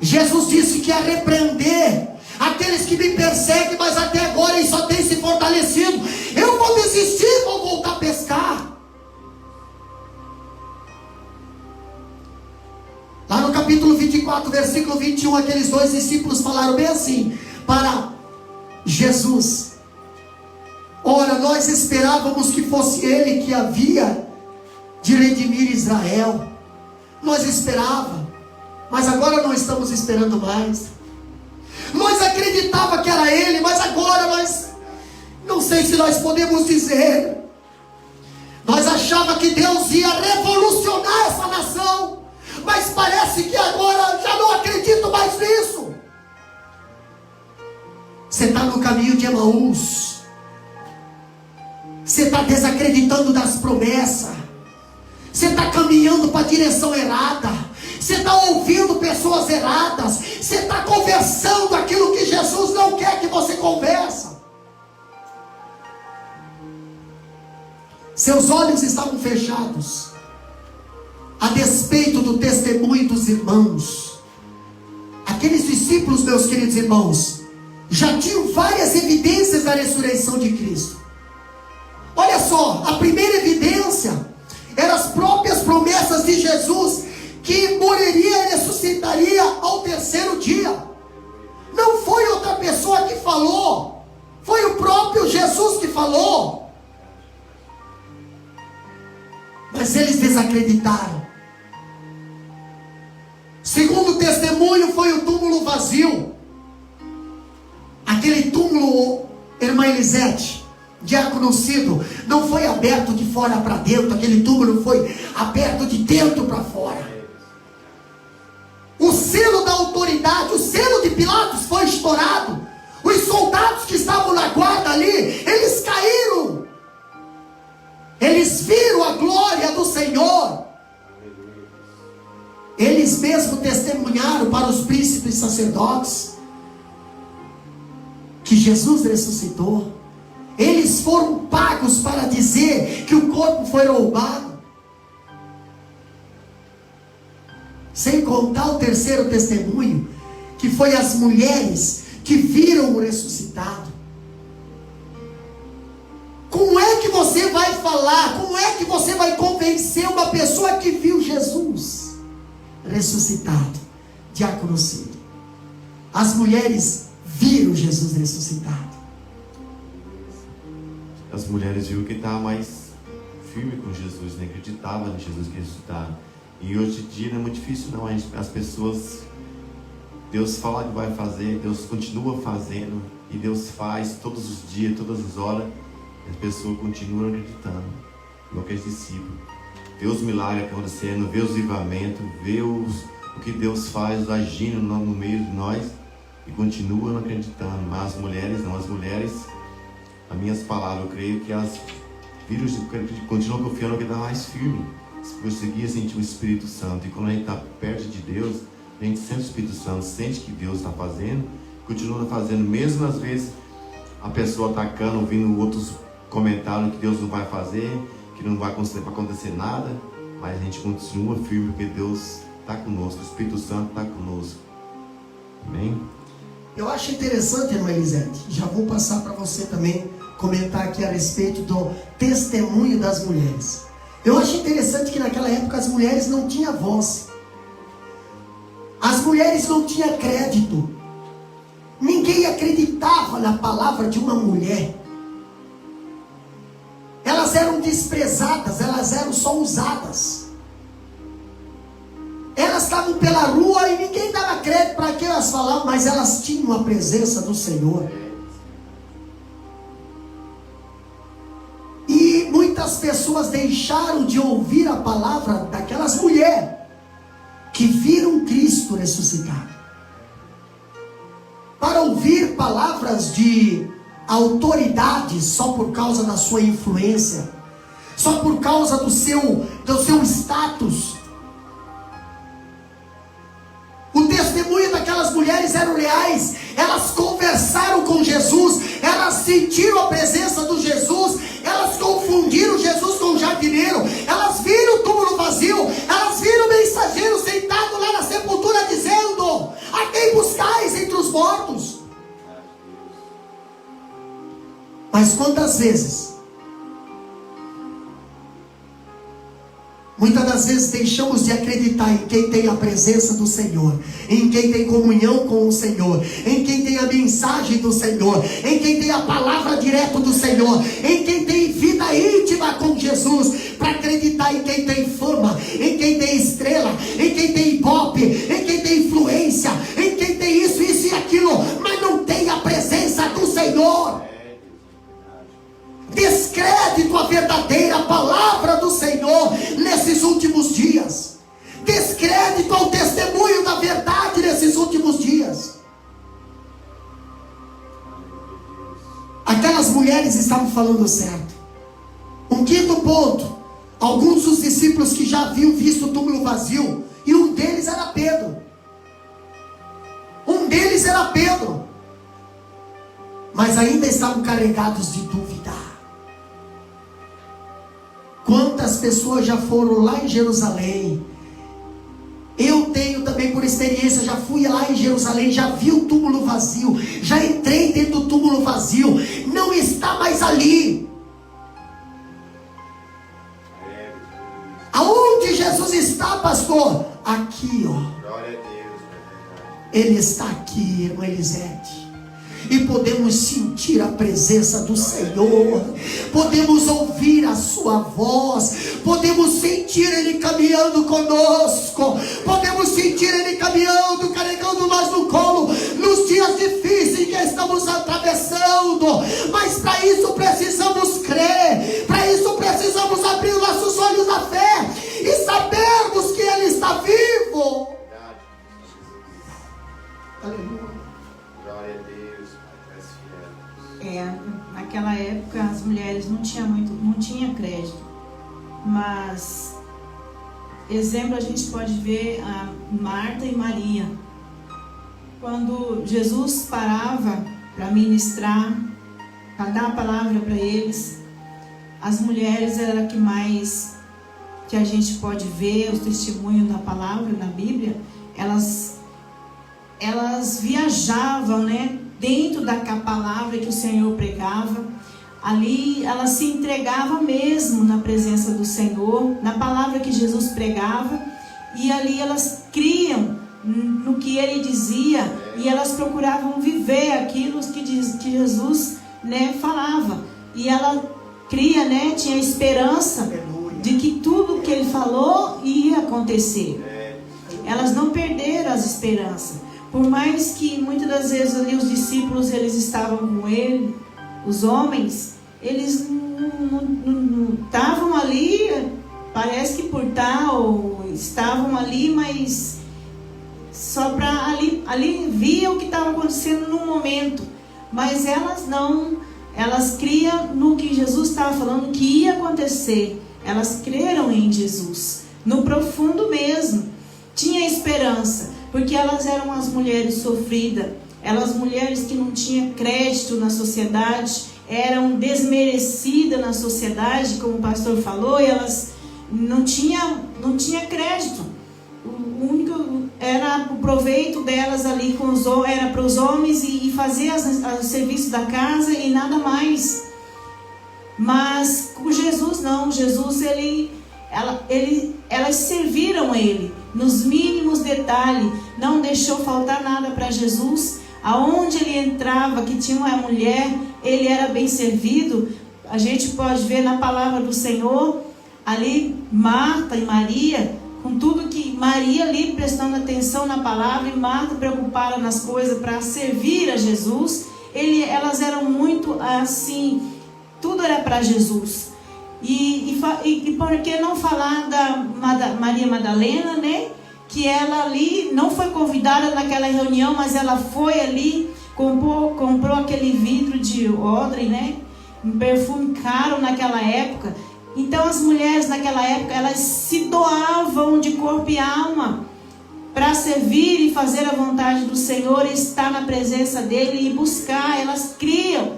Jesus disse que ia repreender aqueles que me perseguem, mas até agora eles só têm se fortalecido. Eu vou desistir, vou voltar a pescar. Lá no capítulo 24, versículo 21, aqueles dois discípulos falaram bem assim para Jesus: ora, nós esperávamos que fosse ele que havia de redimir Israel. Nós esperávamos, mas agora não estamos esperando mais. Nós acreditávamos que era ele, mas agora nós não sei se nós podemos dizer. Nós achávamos que Deus ia revolucionar essa nação, mas parece que agora já não acredito mais nisso. Você está no caminho de Emaús. Você está desacreditando das promessas. Você está caminhando para a direção errada. Você está ouvindo pessoas erradas. Você está conversando aquilo que Jesus não quer que você conversa. Seus olhos estavam fechados, a despeito do testemunho dos irmãos. Aqueles discípulos, meus queridos irmãos, já tinham várias evidências da ressurreição de Cristo. Olha só, a primeira evidência eram as próprias promessas de Jesus, que morreria e ressuscitaria ao terceiro dia. Não foi outra pessoa que falou, foi o próprio Jesus que falou. Mas eles desacreditaram. Segundo testemunho foi o túmulo vazio. Aquele túmulo, irmã Elisete, diácono Cido, não foi aberto de fora para dentro. Aquele túmulo foi aberto de dentro para fora. O selo da autoridade, o selo de Pilatos foi estourado. Os soldados que estavam na guarda ali, eles caíram. Eles viram a glória do Senhor. Eles mesmos testemunharam para os príncipes sacerdotes que Jesus ressuscitou. Eles foram pagos para dizer que o corpo foi roubado. Sem contar o terceiro testemunho, que foi as mulheres que viram o ressuscitado. Como é que você vai falar? Como é que você vai convencer uma pessoa que viu Jesus ressuscitado? Diácono Cido, as mulheres viram Jesus ressuscitado. As mulheres viram que estava mais firme com Jesus, né? Acreditava em Jesus que ressuscitado. E hoje em dia não é muito difícil não. As pessoas, Deus fala que vai fazer, Deus continua fazendo, e Deus faz todos os dias, todas as horas. As pessoas continuam acreditando, igual aqueles discípulos. Vê os milagres acontecendo, vê os livramentos, vê o que Deus faz agindo no meio de nós, e continuam acreditando. Mas as mulheres não, as mulheres as minhas palavras, eu creio que elas continuam confiando que está mais firme. Se conseguir sentir o Espírito Santo, e quando a gente está perto de Deus, a gente sente o Espírito Santo, sente que Deus está fazendo, continua fazendo, mesmo às vezes a pessoa atacando, ouvindo outros comentários que Deus não vai fazer, que não vai acontecer nada, mas a gente continua firme porque Deus está conosco, o Espírito Santo está conosco. Amém? Eu acho interessante, irmã Elisete, já vou passar para você também comentar aqui a respeito do testemunho das mulheres. Eu acho interessante que naquela época as mulheres não tinham voz. As mulheres não tinham crédito. Ninguém acreditava na palavra de uma mulher. Elas eram desprezadas, elas eram só usadas. Elas estavam pela rua e ninguém dava crédito para que elas falavam, mas elas tinham a presença do Senhor. E muitas pessoas deixaram de ouvir a palavra daquelas mulheres que viram Cristo ressuscitado, para ouvir palavras de autoridade só por causa da sua influência, só por causa do seu status. O testemunho daquelas mulheres eram reais. Elas conversaram com Jesus, elas sentiram a presença do Jesus, elas confundiram Jesus com o jardineiro, elas viram o túmulo vazio, elas viram o mensageiro sentado lá na sepultura dizendo: a quem buscais entre os mortos? Mas quantas vezes, muitas das vezes deixamos de acreditar em quem tem a presença do Senhor, em quem tem comunhão com o Senhor, em quem tem a mensagem do Senhor, em quem tem a palavra direto do Senhor, em quem tem vida íntima com Jesus, para acreditar em quem tem fama, em quem tem estrela, em quem tem ibope, em quem tem influência, em quem tem isso e aquilo, mas não tem a presença do Senhor. Descrédito à verdadeira palavra do Senhor nesses últimos dias. Descrédito ao testemunho da verdade nesses últimos dias. Aquelas mulheres estavam falando certo. Um quinto ponto: alguns dos discípulos que já haviam visto o túmulo vazio, e um deles era Pedro. Mas ainda estavam carregados de dúvida. Quantas pessoas já foram lá em Jerusalém? Eu tenho também por experiência, já fui lá em Jerusalém, já vi o túmulo vazio, já entrei dentro do túmulo vazio, não está mais ali. Aonde Jesus está, pastor? Aqui, ó. Glória a Deus. Ele está aqui, irmã Elisete. E podemos sentir a presença do Senhor, podemos ouvir a sua voz, podemos sentir Ele caminhando conosco, podemos sentir Ele caminhando, carregando nós no colo, nos dias difíceis que estamos atravessando. Mas para isso precisamos crer, para isso precisamos abrir os nossos olhos da fé e sabermos que Ele está vivo. Aleluia. Glória a Deus. Naquela época as mulheres não tinha crédito, mas exemplo a gente pode ver a Marta e Maria. Quando Jesus parava para ministrar, para dar a palavra para eles, as mulheres eram que a gente pode ver os testemunhos da palavra na Bíblia. Elas viajavam, né, dentro da palavra que o Senhor pregava. Ali elas se entregavam mesmo na presença do Senhor, na palavra que Jesus pregava, e ali elas criam no que Ele dizia, e elas procuravam viver aquilo que Jesus, né, falava. E ela cria, né, tinha esperança de que tudo que Ele falou ia acontecer. Elas não perderam as esperanças. Por mais que muitas das vezes ali os discípulos, eles estavam com Ele, os homens, eles não estavam ali, parece que por tal, estavam ali, mas só para ali via o que estava acontecendo no momento. Mas elas não Elas criam no que Jesus estava falando que ia acontecer. Elas creram em Jesus, no profundo mesmo. Tinha esperança, porque elas eram as mulheres sofridas, elas mulheres que não tinham crédito na sociedade, eram desmerecidas na sociedade, como o pastor falou, e elas não tinham crédito. O único era o proveito delas ali era para os homens e fazer o serviço da casa e nada mais. Mas com Jesus não, Jesus elas serviram a Ele nos mínimos detalhes, não deixou faltar nada para Jesus. Aonde ele entrava, que tinha uma mulher, ele era bem servido. A gente pode ver na palavra do Senhor, ali Marta e Maria, com tudo que Maria ali prestando atenção na palavra e Marta preocupada nas coisas para servir a Jesus. Elas eram muito assim, tudo era para Jesus. E por que não falar da Maria Madalena, né? Que ela ali não foi convidada naquela reunião, mas ela foi ali, comprou aquele vidro de odre, né? Um perfume caro naquela época. Então as mulheres naquela época, elas se doavam de corpo e alma para servir e fazer a vontade do Senhor, estar na presença dele e buscar. Elas criam.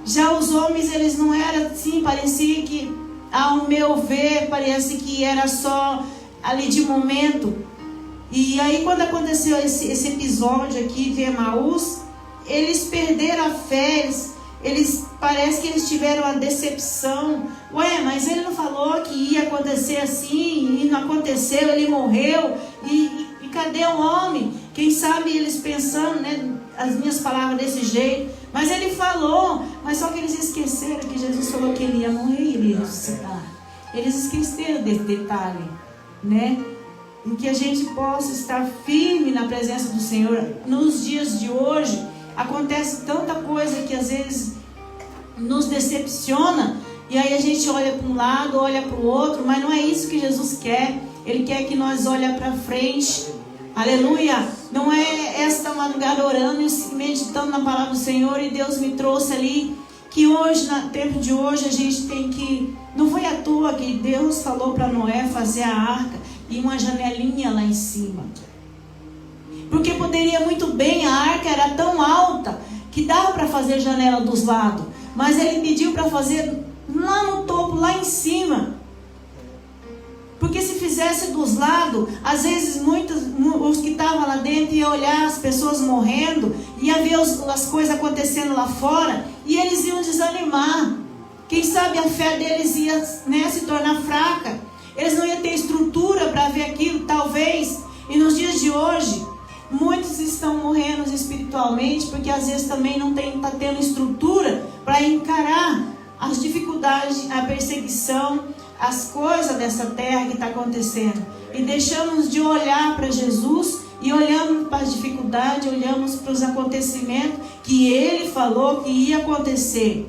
Já os homens, eles não eram assim, parecia que, ao meu ver, parece que era só ali de momento. E aí quando aconteceu esse episódio aqui de Emaús, eles perderam a fé, eles parece que eles tiveram uma decepção. Ué, mas ele não falou que ia acontecer assim, e não aconteceu, ele morreu, e cadê o homem? Quem sabe eles pensando, né, as minhas palavras desse jeito, mas ele falou, mas só que eles esqueceram que Jesus falou que ele ia morrer e ele ia ressuscitar. Eles esqueceram desse detalhe, né? Em que a gente possa estar firme na presença do Senhor. Nos dias de hoje, acontece tanta coisa que às vezes nos decepciona, e aí a gente olha para um lado, olha para o outro, mas não é isso que Jesus quer. Ele quer que nós olhemos para frente. Aleluia! Não é esta madrugada orando e meditando na palavra do Senhor, e Deus me trouxe ali, que hoje, no tempo de hoje, a gente tem que... Não foi à toa que Deus falou para Noé fazer a arca e uma janelinha lá em cima. Porque poderia muito bem, a arca era tão alta que dava para fazer janela dos lados. Mas ele pediu para fazer lá no topo, lá em cima. Porque se fizesse dos lados, às vezes os que estavam lá dentro iam olhar as pessoas morrendo, ia ver as coisas acontecendo lá fora, e eles iam desanimar. Quem sabe a fé deles ia, né, se tornar fraca. Eles não iam ter estrutura para ver aquilo, talvez. E nos dias de hoje, muitos estão morrendo espiritualmente, porque às vezes também não está tendo estrutura para encarar as dificuldades, a perseguição, as coisas dessa terra que está acontecendo. E deixamos de olhar para Jesus e olhamos para as dificuldades, olhamos para os acontecimentos que Ele falou que ia acontecer.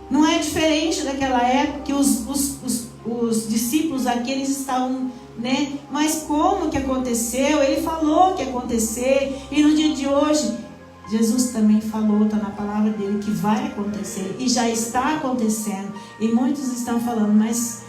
Não é diferente daquela época que os discípulos aqui, eles estavam, né? Mas como que aconteceu? Ele falou que ia acontecer. E no dia de hoje, Jesus também falou, está na palavra dele, que vai acontecer. E já está acontecendo. E muitos estão falando, mas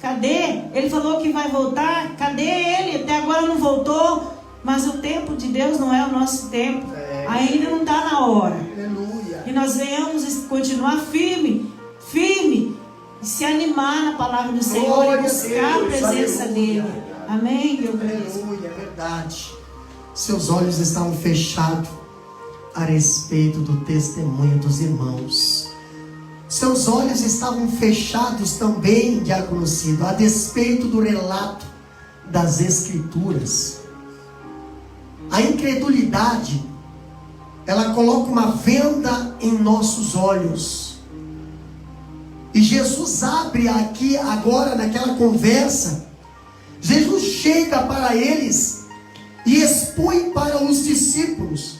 cadê? Ele falou que vai voltar. Cadê ele? Até agora não voltou. Mas o tempo de Deus não é o nosso tempo. Ainda não está na hora. Aleluia. E nós venhamos continuar firme, e se animar na palavra do Senhor. Glória e buscar a presença aleluia. dele. Amém, meu Deus. Aleluia, é verdade. Seus olhos estavam fechados a respeito do testemunho dos irmãos. Seus olhos estavam fechados também, diácono Cido, a despeito do relato das Escrituras. A incredulidade, ela coloca uma venda em nossos olhos. E Jesus abre aqui, agora, naquela conversa, Jesus chega para eles e expõe para os discípulos.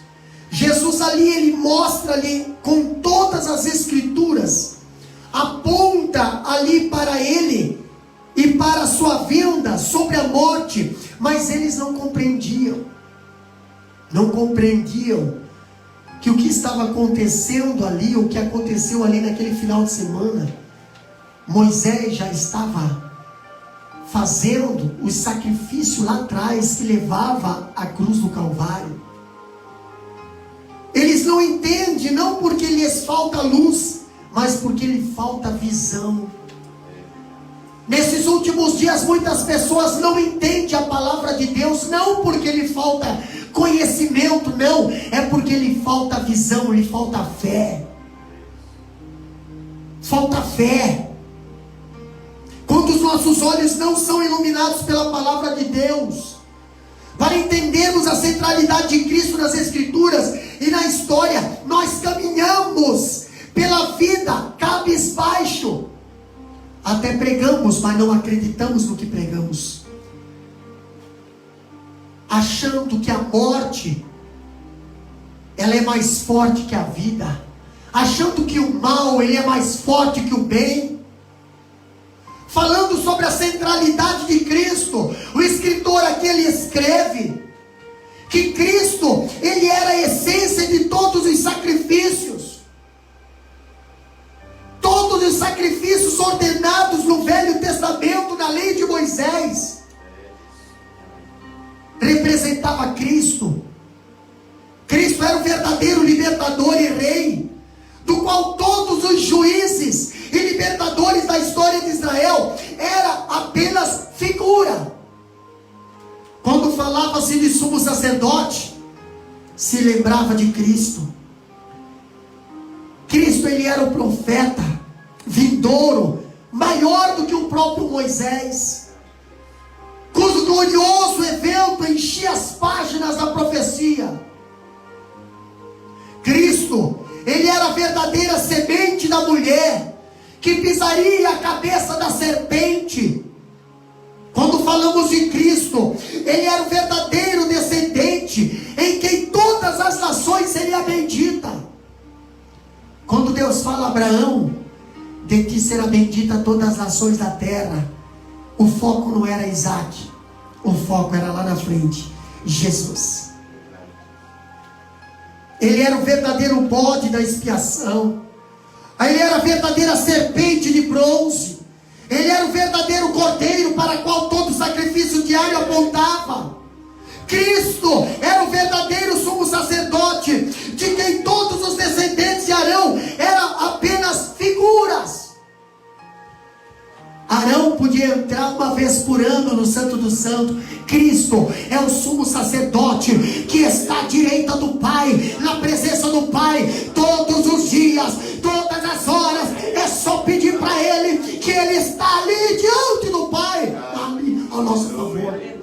Jesus ali, ele mostra ali com todas as Escrituras, aponta ali para ele e para a sua vinda sobre a morte, mas eles não compreendiam. que o que estava acontecendo ali, o que aconteceu ali naquele final de semana, Moisés já estava fazendo o sacrifício lá atrás que levava à cruz do Calvário. Eles não entendem, não porque lhes falta luz, mas porque lhe falta visão. Nesses últimos dias muitas pessoas não entendem a palavra de Deus, não porque lhe falta conhecimento, não, é porque lhe falta visão, lhe falta fé. Falta fé. Quando os nossos olhos não são iluminados pela palavra de Deus, para entendermos a centralidade de Cristo nas Escrituras e na história, nós caminhamos pela vida cabisbaixo. Até pregamos, mas não acreditamos no que pregamos, achando que a morte ela é mais forte que a vida, achando que o mal ele é mais forte que o bem. Falando sobre a centralidade de Cristo, o escritor aqui ele escreve que Cristo ele era a essência de todos os sacrifícios. Todos os sacrifícios ordenados no Velho Testamento, na lei de Moisés, representava Cristo. Cristo era o verdadeiro libertador e rei, do qual todos os juízes e libertadores da história de Israel era apenas figura. Quando falava-se de sumo sacerdote, se lembrava de Cristo. Cristo ele era o profeta vindouro, maior do que o próprio Moisés, cujo glorioso evento enchia as páginas da profecia. Cristo, ele era a verdadeira semente da mulher, que pisaria a cabeça da serpente. Quando falamos de Cristo, ele era o verdadeiro descendente, em quem todas as nações seriam benditas. Quando Deus fala a Abraão, de ti será bendita todas as nações da terra, o foco não era Isaac, o foco era lá na frente, Jesus. Ele era o verdadeiro bode da expiação, ele era a verdadeira serpente de bronze, ele era o verdadeiro cordeiro para qual todo sacrifício diário apontava. Cristo era o verdadeiro sumo sacerdote, de quem todos os descendentes de Arão eram apenas figuras. Arão podia entrar uma vez por ano no Santo do Santo. Cristo é o sumo sacerdote que está à direita do Pai, na presença do Pai, todos os dias, todas as horas. É só pedir para Ele, que Ele está ali diante do Pai, ali ao nosso favor.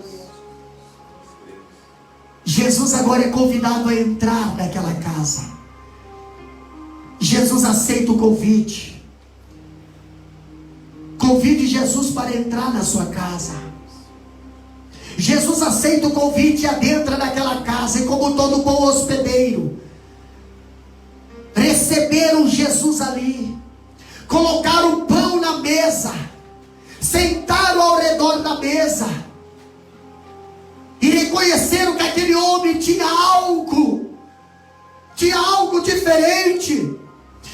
Jesus agora é convidado a entrar naquela casa. Jesus aceita o convite. Convide Jesus para entrar na sua casa. Jesus aceita o convite e adentra naquela casa. E como todo bom hospedeiro, receberam Jesus ali, colocaram pão na mesa, sentaram ao redor da mesa, e reconheceram que aquele homem tinha algo diferente,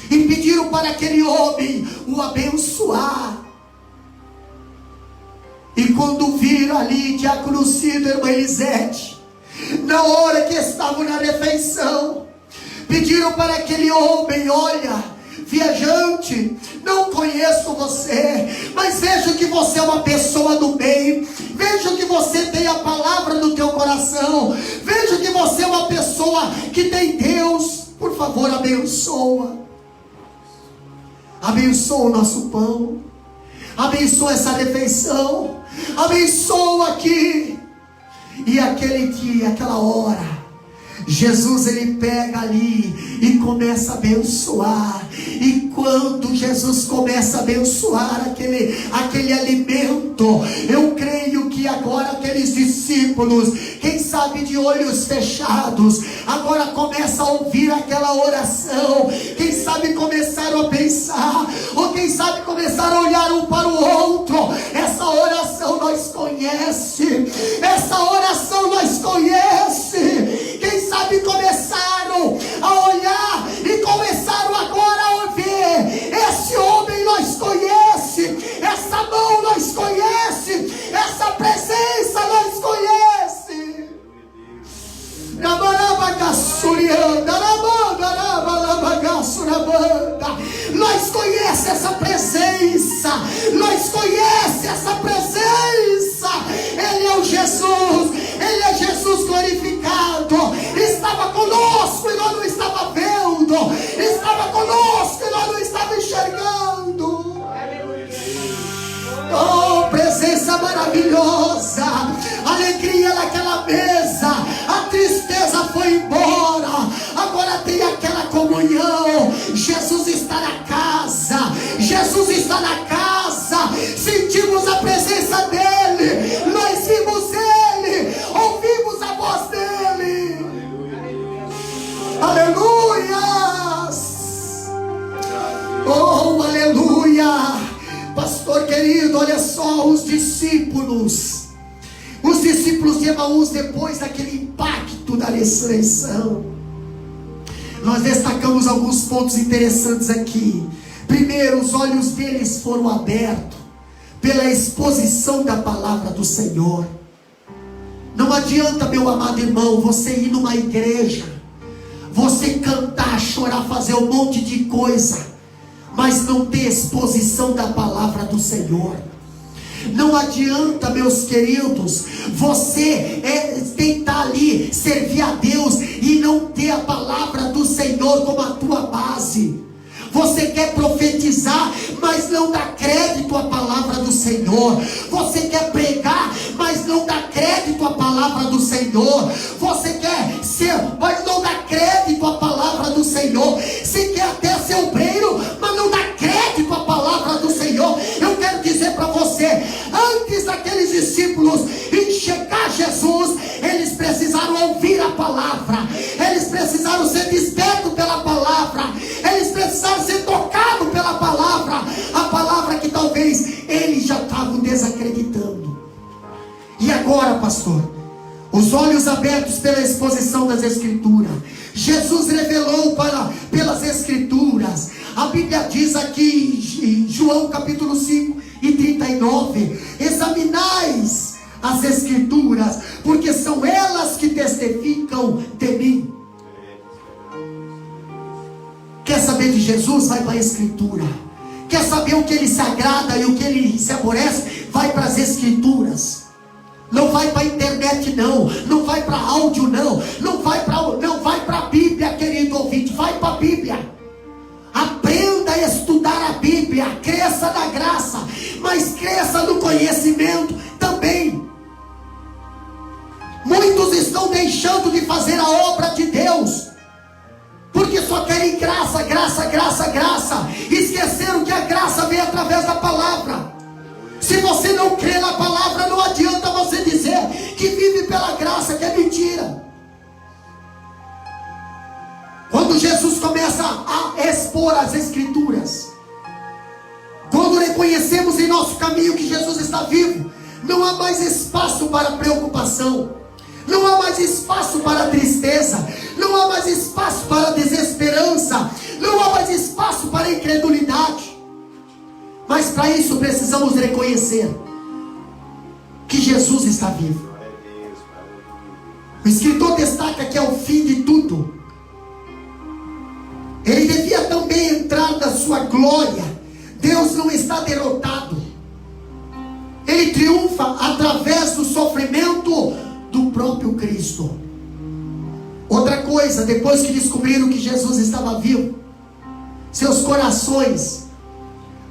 e pediram para aquele homem o abençoar. E quando viram ali diácono Cido e irmã Elisete, na hora que estavam na refeição, pediram para aquele homem: olha, viajante, não conheço você, mas vejo que você é uma pessoa do bem, vejo que você tem a palavra no teu coração, vejo que você é uma pessoa que tem Deus, por favor abençoa o nosso pão, abençoa essa refeição, abençoa aqui. E aquele dia, aquela hora, Jesus ele pega ali e começa a abençoar. E quando Jesus começa a abençoar aquele alimento, eu creio que agora aqueles discípulos, quem sabe de olhos fechados, agora começa a ouvir aquela oração. Quem sabe começaram a pensar, ou quem sabe começaram a olhar um para o outro. Essa oração nós conhece, essa oração nós conhece. Quem sabe começaram a olhar essa presença, nós conhecemos essa presença. Ele é o Jesus, Ele é Jesus glorificado. Estava conosco e nós não estava vendo, estava conosco e nós não estava enxergando. Oh, presença maravilhosa, alegria naquela mesa, a tristeza foi embora, agora tem aquela comunhão. Jesus está na casa, Jesus está na casa, sentimos a presença dEle, nós vimos Ele, ouvimos a voz dEle. Aleluias! Oh, aleluia! Pastor querido, olha só, os discípulos de Emaús, depois daquele impacto da ressurreição, nós destacamos alguns pontos interessantes aqui. Primeiro, os olhos deles foram abertos pela exposição da palavra do Senhor. Não adianta, meu amado irmão, você ir numa igreja, você cantar, chorar, fazer um monte de coisa, mas não ter exposição da palavra do Senhor. Não adianta, meus queridos, você tentar ali servir a Deus e não ter a palavra do Senhor como a tua base. Você quer profetizar, mas não dá crédito à palavra do Senhor. Você quer pregar, mas não dá crédito à palavra do Senhor. Você quer ser, mas não dá crédito à palavra do Senhor. Você quer até ser obreiro, mas não dá crédito à palavra do Senhor. Eu quero dizer para você, antes daqueles discípulos enxergar Jesus, eles precisaram ouvir a palavra, eles precisaram ser despertos pela palavra, eles precisaram ser tocados pela palavra, a palavra que talvez eles já estavam desacreditando. E agora, pastor, os olhos abertos pela exposição das Escrituras, Jesus revelou pelas Escrituras. A Bíblia diz aqui em João capítulo 5 e 39, examinais as Escrituras, porque são elas que testificam de mim. Quer saber de Jesus? Vai para a Escritura. Quer saber o que Ele se agrada e o que Ele se aborrece? Vai para as Escrituras. Não vai para a internet não, não vai para áudio não, não vai para a Bíblia, querido ouvinte, vai para a Bíblia. Aprenda a estudar a Bíblia, cresça na graça, mas cresça no conhecimento também. Muitos estão deixando de fazer a obra de Deus, porque só querem graça, graça, graça, graça. Esqueceram que a graça vem através da palavra. Se você não crê na palavra, não adianta você dizer que vive pela graça, que é mentira. Quando Jesus começa a expor as Escrituras, quando reconhecemos em nosso caminho que Jesus está vivo, não há mais espaço para preocupação, não há mais espaço para tristeza, não há mais espaço para desesperança, não há mais espaço para incredulidade. Mas para isso precisamos reconhecer que Jesus está vivo. O escritor destaca que é o fim de tudo. Ele devia também entrar na sua glória. Deus não está derrotado. Ele triunfa através do sofrimento do próprio Cristo. Outra coisa, depois que descobriram que Jesus estava vivo, seus corações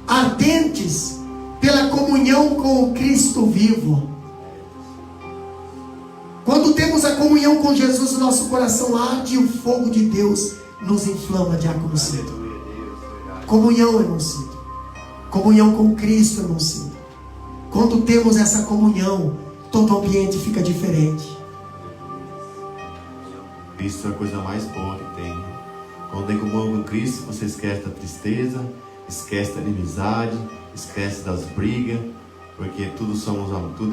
ardentes pela comunhão com o Cristo vivo. Quando temos a comunhão com Jesus, o nosso coração arde e o fogo de Deus nos inflama, diácono Cito. Comunhão, irmão Cito. Comunhão com Cristo, irmão Cito. Quando temos essa comunhão, todo o ambiente fica diferente. Isso é a coisa mais boa que tem. Quando tem comunhão com Cristo, você esquece da tristeza, esquece da inimizade, esquece das brigas, porque tudo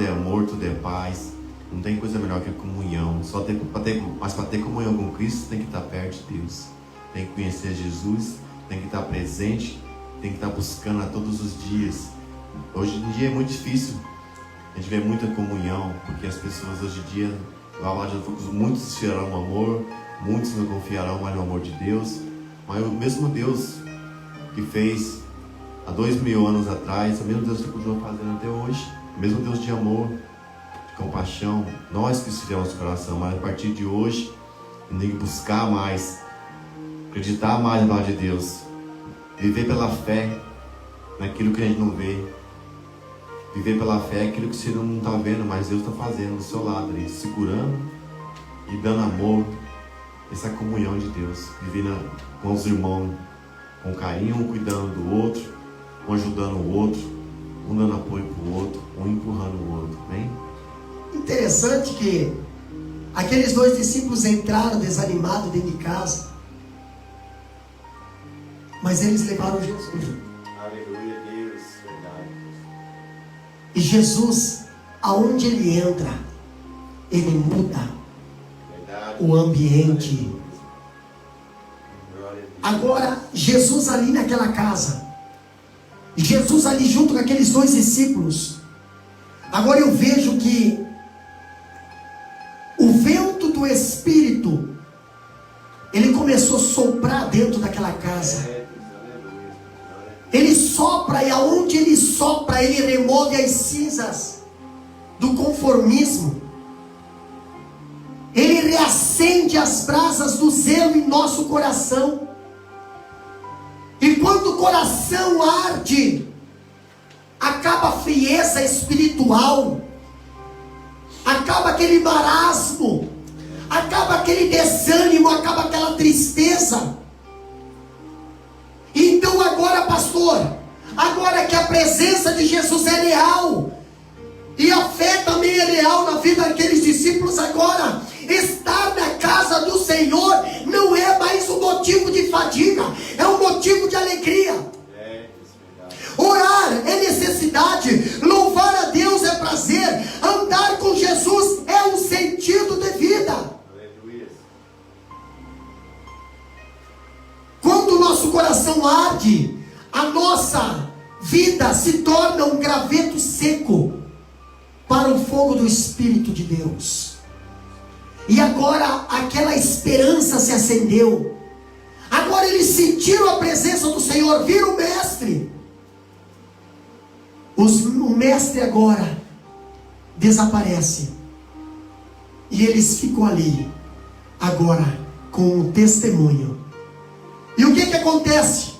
é amor, tudo é paz. Não tem coisa melhor que a comunhão. Mas para ter comunhão com Cristo, tem que estar perto de Deus, tem que conhecer Jesus, tem que estar presente, tem que estar buscando a todos os dias. Hoje em dia é muito difícil a gente vê muita comunhão, porque as pessoas hoje em dia, muitos tirarão o amor, muitos não confiarão mais no amor de Deus. Mas o mesmo Deus que fez há 2000 anos atrás, o mesmo Deus que continua fazendo até hoje, o mesmo Deus de amor, de compaixão, nós que esfriamos nosso coração, mas a partir de hoje, tem que buscar mais, acreditar mais na palavra de Deus, viver pela fé naquilo que a gente não vê, viver pela fé aquilo que você não está vendo, mas Deus está fazendo do seu lado, ali, segurando e dando amor, essa comunhão de Deus, vivendo com os irmãos, com carinho, um cuidando do outro, um ajudando o outro, um dando apoio para o outro, um empurrando o outro, amém? Interessante que aqueles 2 discípulos entraram desanimados dentro de casa, mas eles levaram Jesus. Aleluia, Deus, verdade. E Jesus, aonde ele entra, ele muda Verdade. o ambiente. Agora, Jesus ali naquela casa, Jesus ali junto com aqueles 2 discípulos, agora eu vejo que o vento do Espírito, ele começou a soprar dentro daquela casa. Ele sopra, e aonde ele sopra, ele remove as cinzas do conformismo. Ele reacende as brasas do zelo em nosso coração. E quando o coração arde, acaba a frieza espiritual, acaba aquele marasmo, acaba aquele desânimo, acaba aquela tristeza. Então agora, pastor, agora que a presença de Jesus é real, e a fé também é real na vida daqueles discípulos, agora estar na casa do Senhor não é mais um motivo de fadiga, é um motivo de alegria. Orar é necessidade, louvar a Deus é prazer, andar com Jesus é um sentido de vida. Quando o nosso coração arde, a nossa vida se torna um graveto seco para o fogo do Espírito de Deus. E agora aquela esperança se acendeu. Agora eles sentiram a presença do Senhor, viram o Mestre. O Mestre agora desaparece. E eles ficam ali, agora com o testemunho. E o que acontece?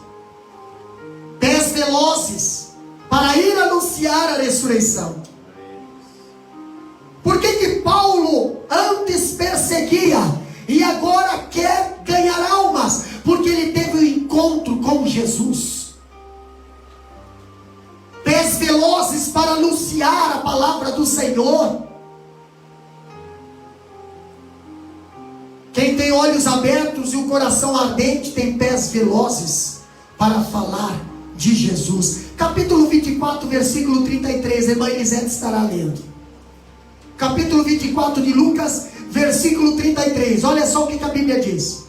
Pés velozes para ir anunciar a ressurreição. Por que Paulo antes perseguia e agora quer ganhar almas? Porque ele teve um encontro com Jesus. Pés velozes para anunciar a palavra do Senhor. Quem tem olhos abertos e o coração ardente tem pés velozes para falar de Jesus. Capítulo 24, versículo 33, a irmã Elisete estará lendo. Capítulo 24 de Lucas, versículo 33. Olha só o que a Bíblia diz.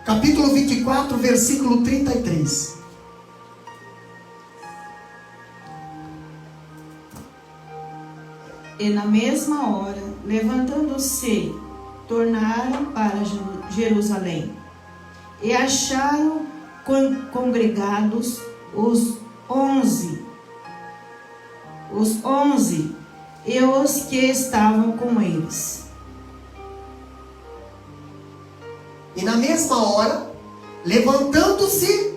Capítulo 24, versículo 33. E na mesma hora, levantando-se, tornaram para Jerusalém. E acharam congregados os 11 e os que estavam com eles. E na mesma hora, levantando-se,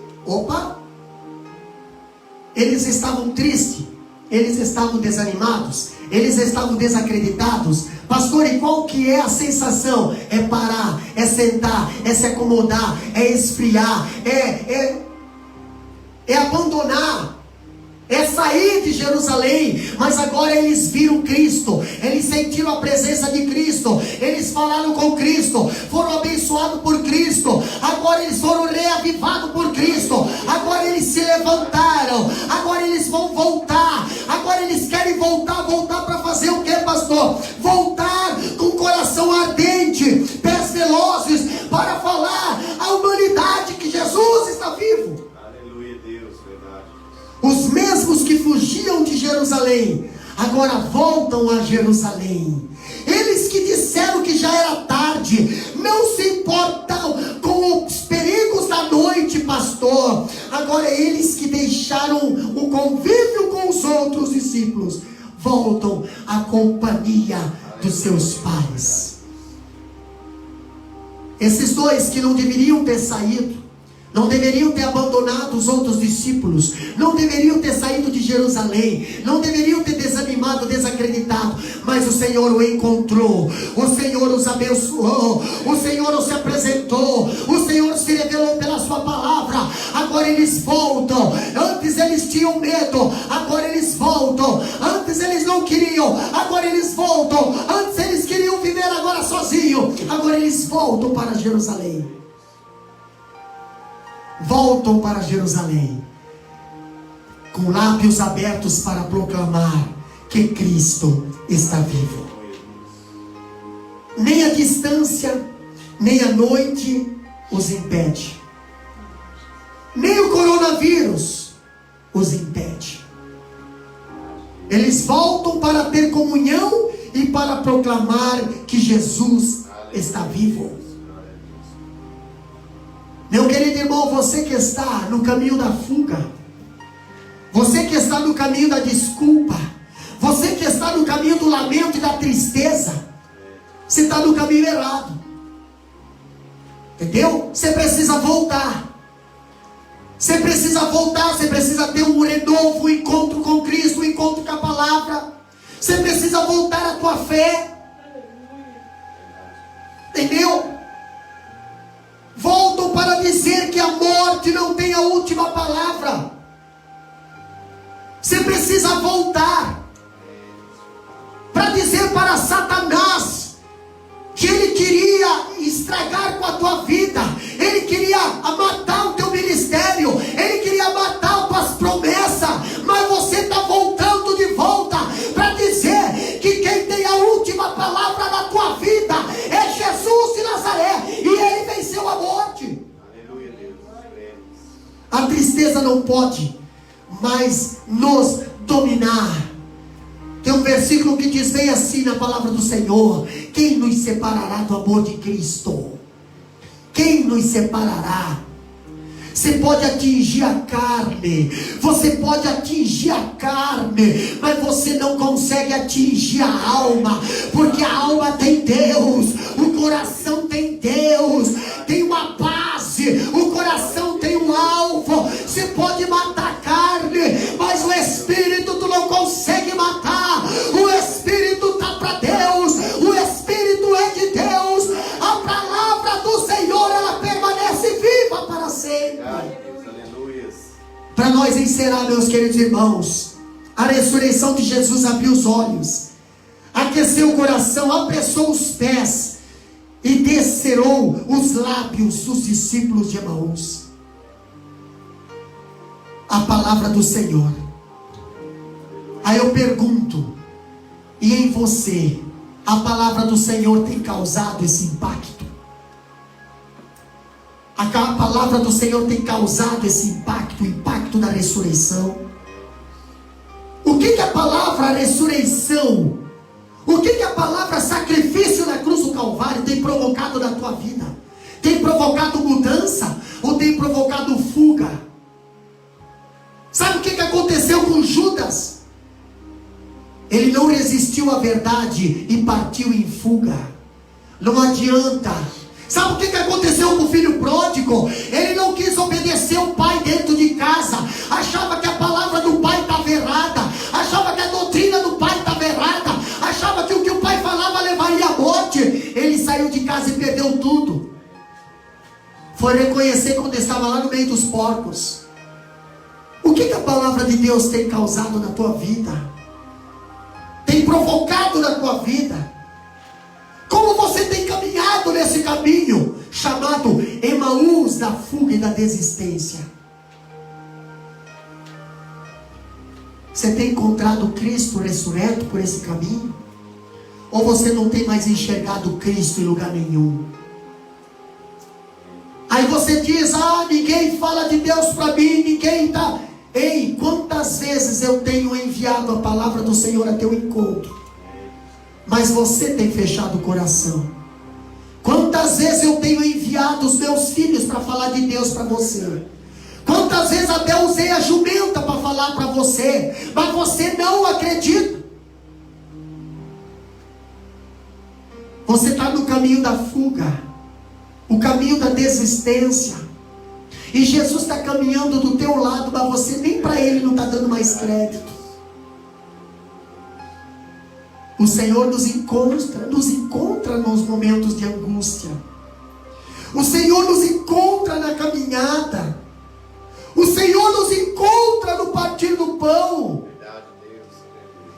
eles estavam tristes, eles estavam desanimados, eles estavam desacreditados. Pastor, e qual que é a sensação? É parar, é sentar, é se acomodar, é esfriar, é abandonar, é sair de Jerusalém. Mas agora eles viram Cristo, eles sentiram a presença de Cristo, eles falaram com Cristo, foram abençoados por Cristo, agora eles foram reavivados por Cristo, agora eles se levantaram, agora eles vão voltar, agora eles querem voltar para fazer o que, pastor? Voltar com o coração ardente, pés velozes, para falar à humanidade que Jesus está vivo. Os mesmos que fugiam de Jerusalém, agora voltam a Jerusalém. Eles que disseram que já era tarde, tarde, não se importam com os perigos da noite, pastor. Agora eles que deixaram o convívio com os outros discípulos, voltam à companhia dos seus pais. Esses dois que não deveriam ter saído, não deveriam ter abandonado os outros discípulos, não deveriam ter saído de Jerusalém, não deveriam ter desanimado, desacreditado, mas o Senhor o encontrou, o Senhor os abençoou, o Senhor os apresentou, o Senhor se revelou pela sua palavra. Agora eles voltam. Antes eles tinham medo, agora eles voltam. Antes eles não queriam, agora eles voltam. Antes eles queriam viver agora sozinho, agora eles voltam para Jerusalém. Voltam para Jerusalém com lábios abertos para proclamar que Cristo está vivo. Nem a distância, nem a noite os impede, nem o coronavírus os impede. Eles voltam para ter comunhão e para proclamar que Jesus está vivo. Meu querido irmão, você que está no caminho da fuga, você que está no caminho da desculpa, você que está no caminho do lamento e da tristeza, você está no caminho errado. Entendeu? Você precisa voltar. Você precisa voltar, você precisa ter um renovo, um encontro com Cristo, um encontro com a palavra. Você precisa voltar à tua fé. Entendeu? Voltam para dizer que a morte não tem a última palavra. Você precisa voltar para dizer para Satanás que ele queria estragar com a tua vida, ele queria matar o teu ministério, ele queria matar as tuas promessas, mas você está voltando de volta para dizer que quem tem a última palavra na tua vida é Jesus de Nazaré, e ele venceu a morte. Aleluia, Deus. A tristeza não pode mais nos dominar. Tem um versículo que diz bem assim na palavra do Senhor: quem nos separará do amor de Cristo? Quem nos separará? Você pode atingir a carne, você pode atingir a carne, mas você não consegue atingir a alma, porque a alma tem Deus, o coração tem Deus, tem uma base, o coração tem um alvo. Você pode matar a carne, mas o espírito tu não consegue matar. O espírito está para Deus, o espírito é de Deus. A palavra do Senhor, ela permanece viva para sempre. Para nós encerrar, meus queridos irmãos, a ressurreição de Jesus abriu os olhos, aqueceu o coração, apressou os pés e descerou os lábios dos discípulos de Emaús. A palavra do Senhor. Aí eu pergunto, e em você, a palavra do Senhor tem causado esse impacto? A palavra do Senhor tem causado esse impacto, o impacto da ressurreição? O que a palavra ressurreição, o que a palavra sacrifício na cruz do Calvário tem provocado na tua vida? Tem provocado mudança ou tem provocado fuga? Sabe o que aconteceu com Judas? Ele não resistiu à verdade e partiu em fuga. Não adianta. Sabe o que aconteceu com o filho pródigo? Ele não quis obedecer o pai dentro de casa, achava que a palavra do pai estava errada, achava que a doutrina do pai estava errada, achava que o que o pai falava levaria à morte. Ele saiu de casa e perdeu tudo. Foi reconhecer quando estava lá no meio dos porcos. O que a palavra de Deus tem causado na tua vida? Tem provocado na tua vida? Como você tem caminhado nesse caminho chamado Emaús da fuga e da desistência? Você tem encontrado Cristo ressurreto por esse caminho? Ou você não tem mais enxergado Cristo em lugar nenhum? Aí você diz: ninguém fala de Deus para mim, ninguém está... Ei, quantas vezes eu tenho enviado a palavra do Senhor a teu encontro, mas você tem fechado o coração? Quantas Quantas vezes eu tenho enviado os meus filhos para falar de Deus para você? Quantas vezes até usei a jumenta para falar para você, mas você não acredita. Você está no caminho da fuga, o caminho da desistência, e Jesus está caminhando do teu lado, mas você nem para Ele não está dando mais crédito. O Senhor nos encontra nos momentos de angústia. O Senhor nos encontra na caminhada. O Senhor nos encontra no partir do pão.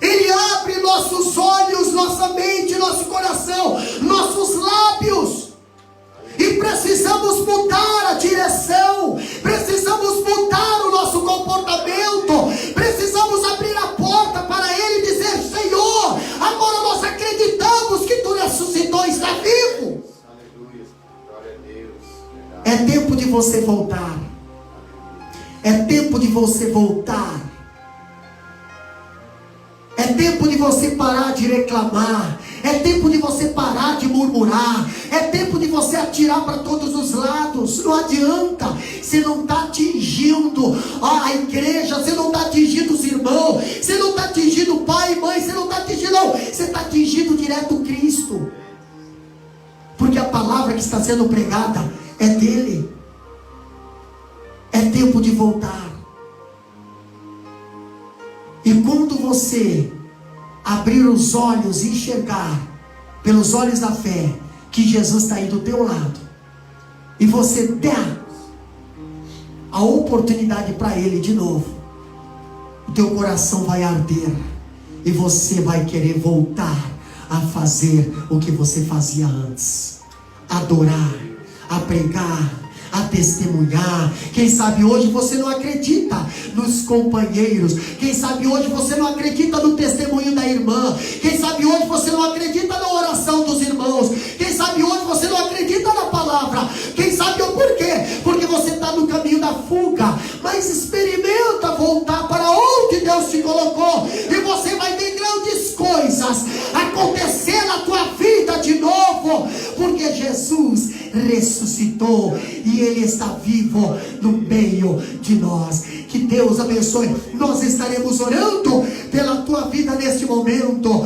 Ele abre nossos olhos, nossa mente, nosso coração, nossos lábios. E precisamos mudar a direção. Precisamos mudar o nosso comportamento. Precisamos abrir a porta para Ele e dizer: Senhor, agora nós acreditamos que Tu ressuscitou e está vivo. Aleluia. Glória a Deus. É tempo de você voltar. É tempo de você voltar. É tempo de você parar de reclamar. É tempo de você parar de murmurar. É tempo de você atirar para todos os lados. Não adianta. Você não está atingindo a igreja. Você não está atingindo os irmãos. Você não está atingindo pai e mãe. Você não está atingindo, não. Você está atingindo direto Cristo. Porque a palavra que está sendo pregada é dele. É tempo de voltar. E quando você abrir os olhos e enxergar pelos olhos da fé que Jesus está aí do teu lado, e você der a oportunidade para Ele de novo, o teu coração vai arder e você vai querer voltar a fazer o que você fazia antes: adorar, a pregar, a testemunhar. Quem sabe hoje você não acredita nos companheiros. Quem sabe hoje você não acredita no testemunho da irmã. Quem sabe hoje você não acredita na oração dos irmãos. Quem sabe hoje você não acredita na palavra. Quem sabe o porquê? Porque você está no caminho da fuga. Mas experimenta voltar para onde Deus te colocou, e você vai ver grandes coisas acontecer na tua vida de novo, porque Jesus ressuscitou e Ele está vivo no meio de nós. Que Deus abençoe. Nós estaremos orando pela tua vida neste momento.